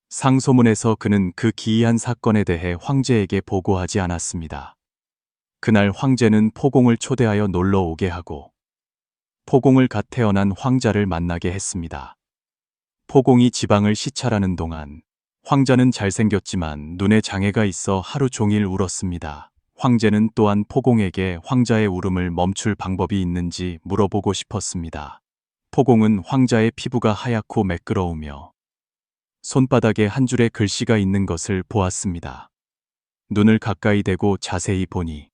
상소문에서 그는 그 기이한 사건에 대해 황제에게 보고하지 않았습니다. 그날 황제는 포공을 초대하여 놀러 오게 하고 포공을 갓 태어난 황자를 만나게 했습니다. 포공이 지방을 시찰하는 동안 황자는 잘생겼지만 눈에 장애가 있어 하루 종일 울었습니다. 황제는 또한 포공에게 황자의 울음을 멈출 방법이 있는지 물어보고 싶었습니다. 포공은 황자의 피부가 하얗고 매끄러우며 손바닥에 한 줄의 글씨가 있는 것을 보았습니다. 눈을 가까이 대고 자세히 보니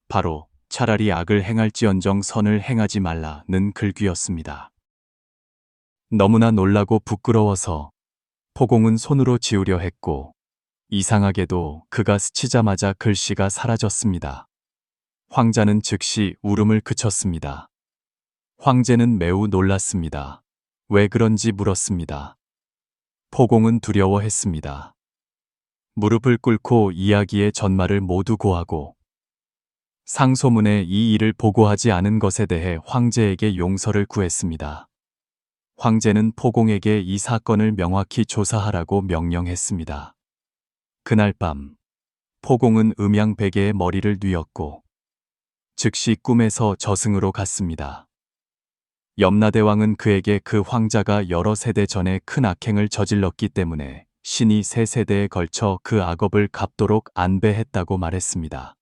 바로 차라리 악을 행할지언정 선을 행하지 말라는 글귀였습니다. 너무나 놀라고 부끄러워서 포공은 손으로 지우려 했고 이상하게도 그가 스치자마자 글씨가 사라졌습니다. 황자는 즉시 울음을 그쳤습니다. 황제는 매우 놀랐습니다. 왜 그런지 물었습니다. 포공은 두려워했습니다. 무릎을 꿇고 이야기의 전말을 모두 고하고 상소문에 이 일을 보고하지 않은 것에 대해 황제에게 용서를 구했습니다. 황제는 포공에게 이 사건을 명확히 조사하라고 명령했습니다. 그날 밤 포공은 음양베개에 머리를 뉘었고 즉시 꿈에서 저승으로 갔습니다. 염라대왕은 그에게 그 황자가 여러 세대 전에 큰 악행을 저질렀기 때문에 신이 3세대에 걸쳐 그 악업을 갚도록 안배했다고 말했습니다.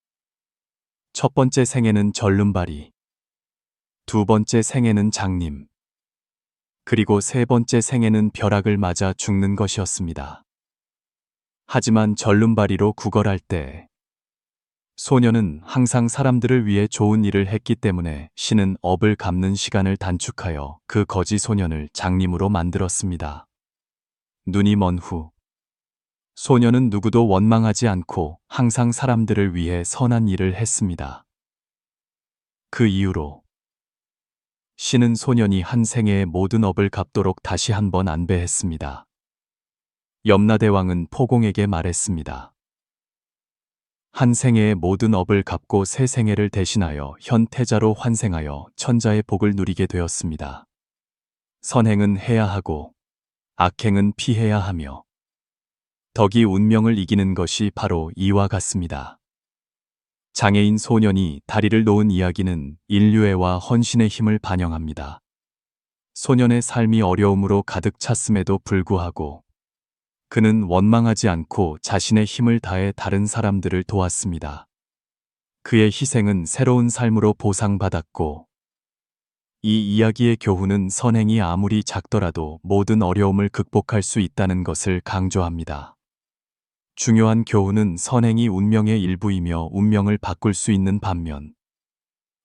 첫 번째 생에는 절름발이, 두 번째 생에는 장님, 그리고 세 번째 생에는 벼락을 맞아 죽는 것이었습니다. 하지만 절름발이로 구걸할 때 소년은 항상 사람들을 위해 좋은 일을 했기 때문에 신은 업을 갚는 시간을 단축하여 그 거지 소년을 장님으로 만들었습니다. 눈이 먼 후 소녀는 누구도 원망하지 않고 항상 사람들을 위해 선한 일을 했습니다. 그 이후로 신은 소년이 한 생애의 모든 업을 갚도록 다시 한번 안배했습니다. 염라대왕은 포공에게 말했습니다. 한 생애의 모든 업을 갚고 새 생애를 대신하여 현 태자로 환생하여 천자의 복을 누리게 되었습니다. 선행은 해야 하고 악행은 피해야 하며 덕이 운명을 이기는 것이 바로 이와 같습니다. 장애인 소년이 다리를 놓은 이야기는 인류애와 헌신의 힘을 반영합니다. 소년의 삶이 어려움으로 가득 찼음에도 불구하고 그는 원망하지 않고 자신의 힘을 다해 다른 사람들을 도왔습니다. 그의 희생은 새로운 삶으로 보상받았고, 이 이야기의 교훈은 선행이 아무리 작더라도 모든 어려움을 극복할 수 있다는 것을 강조합니다. 중요한 교훈은 선행이 운명의 일부이며 운명을 바꿀 수 있는 반면,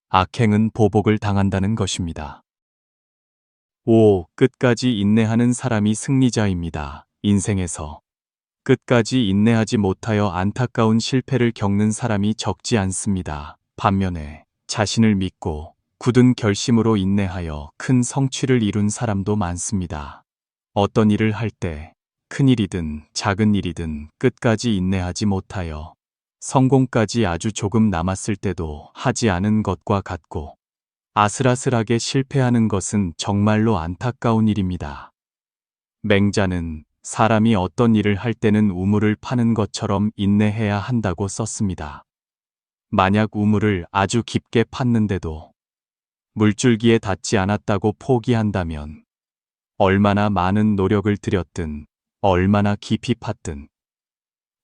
악행은 보복을 당한다는 것입니다. 5. 끝까지 인내하는 사람이 승리자입니다. 인생에서 끝까지 인내하지 못하여 안타까운 실패를 겪는 사람이 적지 않습니다. 반면에 자신을 믿고 굳은 결심으로 인내하여 큰 성취를 이룬 사람도 많습니다. 어떤 일을 할 때 큰 일이든 작은 일이든 끝까지 인내하지 못하여 성공까지 아주 조금 남았을 때도 하지 않은 것과 같고 아슬아슬하게 실패하는 것은 정말로 안타까운 일입니다. 맹자는 사람이 어떤 일을 할 때는 우물을 파는 것처럼 인내해야 한다고 썼습니다. 만약 우물을 아주 깊게 팠는데도 물줄기에 닿지 않았다고 포기한다면 얼마나 많은 노력을 들였든 얼마나 깊이 팠든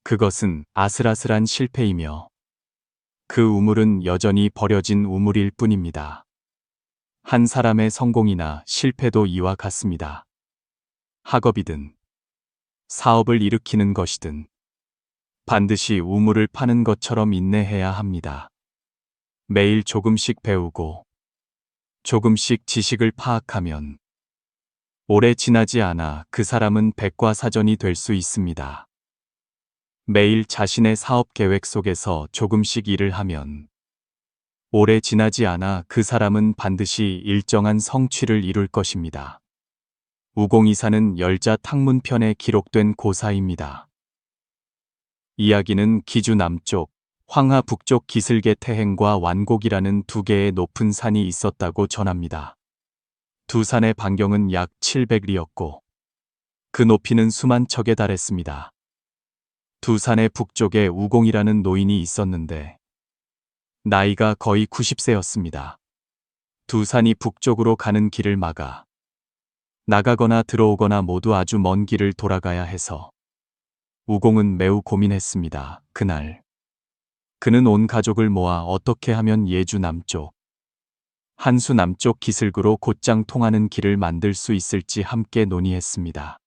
그것은 아슬아슬한 실패이며 그 우물은 여전히 버려진 우물일 뿐입니다. 한 사람의 성공이나 실패도 이와 같습니다. 학업이든 사업을 일으키는 것이든 반드시 우물을 파는 것처럼 인내해야 합니다. 매일 조금씩 배우고 조금씩 지식을 파악하면 오래 지나지 않아 그 사람은 백과사전이 될 수 있습니다. 매일 자신의 사업 계획 속에서 조금씩 일을 하면 오래 지나지 않아 그 사람은 반드시 일정한 성취를 이룰 것입니다. 우공이사는 열자 탕문편에 기록된 고사입니다. 이야기는 기주 남쪽, 황하 북쪽 기슭의 태행과 완곡이라는 두 개의 높은 산이 있었다고 전합니다. 두 산의 반경은 약 700리였고 그 높이는 수만 척에 달했습니다. 두 산의 북쪽에 우공이라는 노인이 있었는데 나이가 거의 90세였습니다. 두 산이 북쪽으로 가는 길을 막아 나가거나 들어오거나 모두 아주 먼 길을 돌아가야 해서 우공은 매우 고민했습니다. 그날 그는 온 가족을 모아 어떻게 하면 예주 남쪽, 한수 남쪽 기슭으로 곧장 통하는 길을 만들 수 있을지 함께 논의했습니다.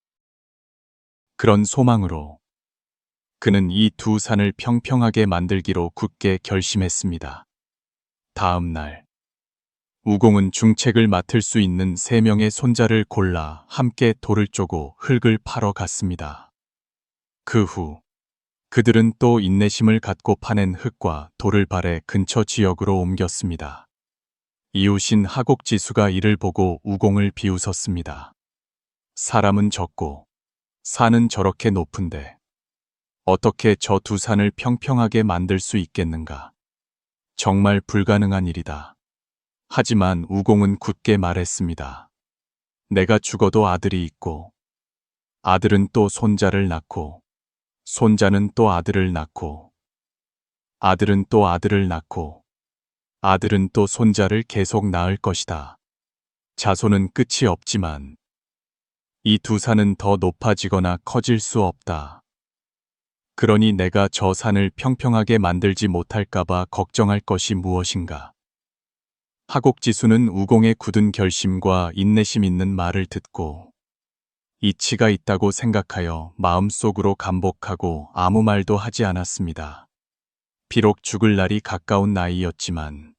그런 소망으로 그는 이 두 산을 평평하게 만들기로 굳게 결심했습니다. 다음 날 우공은 중책을 맡을 수 있는 3명의 손자를 골라 함께 돌을 쪼고 흙을 파러 갔습니다. 그 후 그들은 또 인내심을 갖고 파낸 흙과 돌을 발에 근처 지역으로 옮겼습니다. 이웃인 하곡지수가 이를 보고 우공을 비웃었습니다. 사람은 적고 산은 저렇게 높은데 어떻게 저 두 산을 평평하게 만들 수 있겠는가? 정말 불가능한 일이다. 하지만 우공은 굳게 말했습니다. 내가 죽어도 아들이 있고 아들은 또 손자를 낳고 손자는 또 아들을 낳고 아들은 또 아들을 낳고 아들은 또 손자를 계속 낳을 것이다. 자손은 끝이 없지만 이 두 산은 더 높아지거나 커질 수 없다. 그러니 내가 저 산을 평평하게 만들지 못할까봐 걱정할 것이 무엇인가. 하곡지수는 우공의 굳은 결심과 인내심 있는 말을 듣고 이치가 있다고 생각하여 마음속으로 감복하고 아무 말도 하지 않았습니다. 비록 죽을 날이 가까운 나이였지만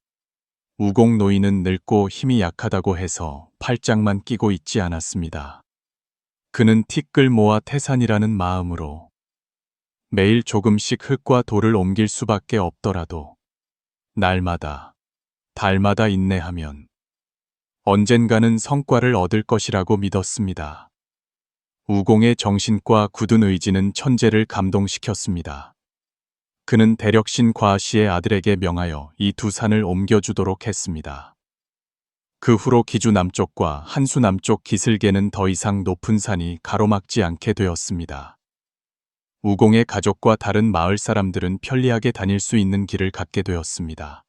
우공 노인은 늙고 힘이 약하다고 해서 팔짱만 끼고 있지 않았습니다. 그는 티끌 모아 태산이라는 마음으로 매일 조금씩 흙과 돌을 옮길 수밖에 없더라도 날마다, 달마다 인내하면 언젠가는 성과를 얻을 것이라고 믿었습니다. 우공의 정신과 굳은 의지는 천재를 감동시켰습니다. 그는 대력신 과시의 아들에게 명하여 이 두 산을 옮겨주도록 했습니다. 그 후로 기주 남쪽과 한수 남쪽 기슭에는 더 이상 높은 산이 가로막지 않게 되었습니다. 우공의 가족과 다른 마을 사람들은 편리하게 다닐 수 있는 길을 갖게 되었습니다.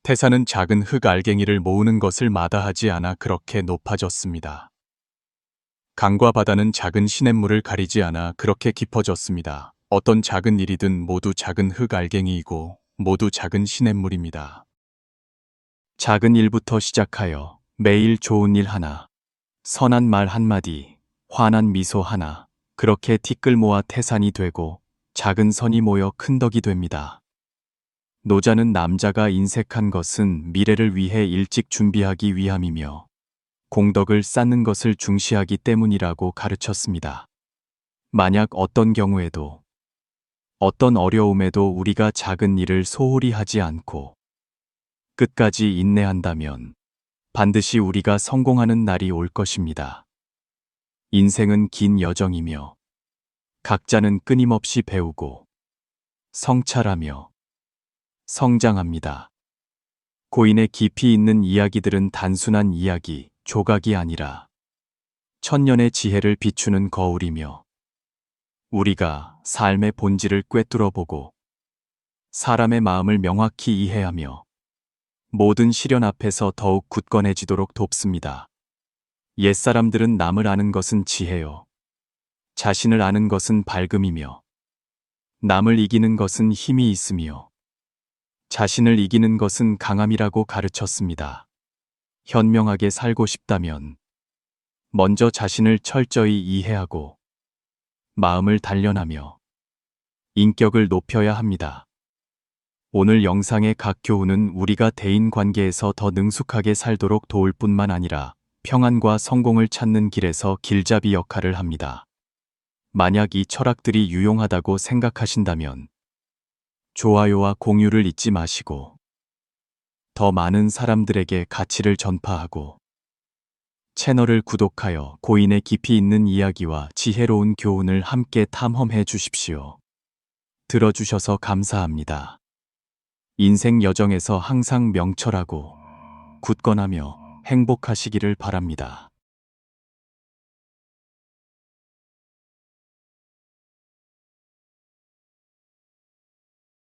태산은 작은 흙 알갱이를 모으는 것을 마다하지 않아 그렇게 높아졌습니다. 강과 바다는 작은 시냇물을 가리지 않아 그렇게 깊어졌습니다. 어떤 작은 일이든 모두 작은 흙 알갱이이고 모두 작은 시냇물입니다. 작은 일부터 시작하여 매일 좋은 일 하나, 선한 말 한마디, 환한 미소 하나, 그렇게 티끌 모아 태산이 되고 작은 선이 모여 큰 덕이 됩니다. 노자는 남자가 인색한 것은 미래를 위해 일찍 준비하기 위함이며 공덕을 쌓는 것을 중시하기 때문이라고 가르쳤습니다. 만약 어떤 경우에도 어떤 어려움에도 우리가 작은 일을 소홀히 하지 않고 끝까지 인내한다면 반드시 우리가 성공하는 날이 올 것입니다. 인생은 긴 여정이며 각자는 끊임없이 배우고 성찰하며 성장합니다. 고인의 깊이 있는 이야기들은 단순한 이야기, 조각이 아니라 천년의 지혜를 비추는 거울이며 우리가 삶의 본질을 꿰뚫어 보고 사람의 마음을 명확히 이해하며 모든 시련 앞에서 더욱 굳건해지도록 돕습니다. 옛사람들은 남을 아는 것은 지혜요. 자신을 아는 것은 밝음이며 남을 이기는 것은 힘이 있으며 자신을 이기는 것은 강함이라고 가르쳤습니다. 현명하게 살고 싶다면 먼저 자신을 철저히 이해하고 마음을 단련하며 인격을 높여야 합니다. 오늘 영상의 각 교훈은 우리가 대인 관계에서 더 능숙하게 살도록 도울 뿐만 아니라 평안과 성공을 찾는 길에서 길잡이 역할을 합니다. 만약 이 철학들이 유용하다고 생각하신다면 좋아요와 공유를 잊지 마시고 더 많은 사람들에게 가치를 전파하고 채널을 구독하여 고인의 깊이 있는 이야기와 지혜로운 교훈을 함께 탐험해 주십시오. 들어주셔서 감사합니다. 인생 여정에서 항상 명철하고 굳건하며 행복하시기를 바랍니다.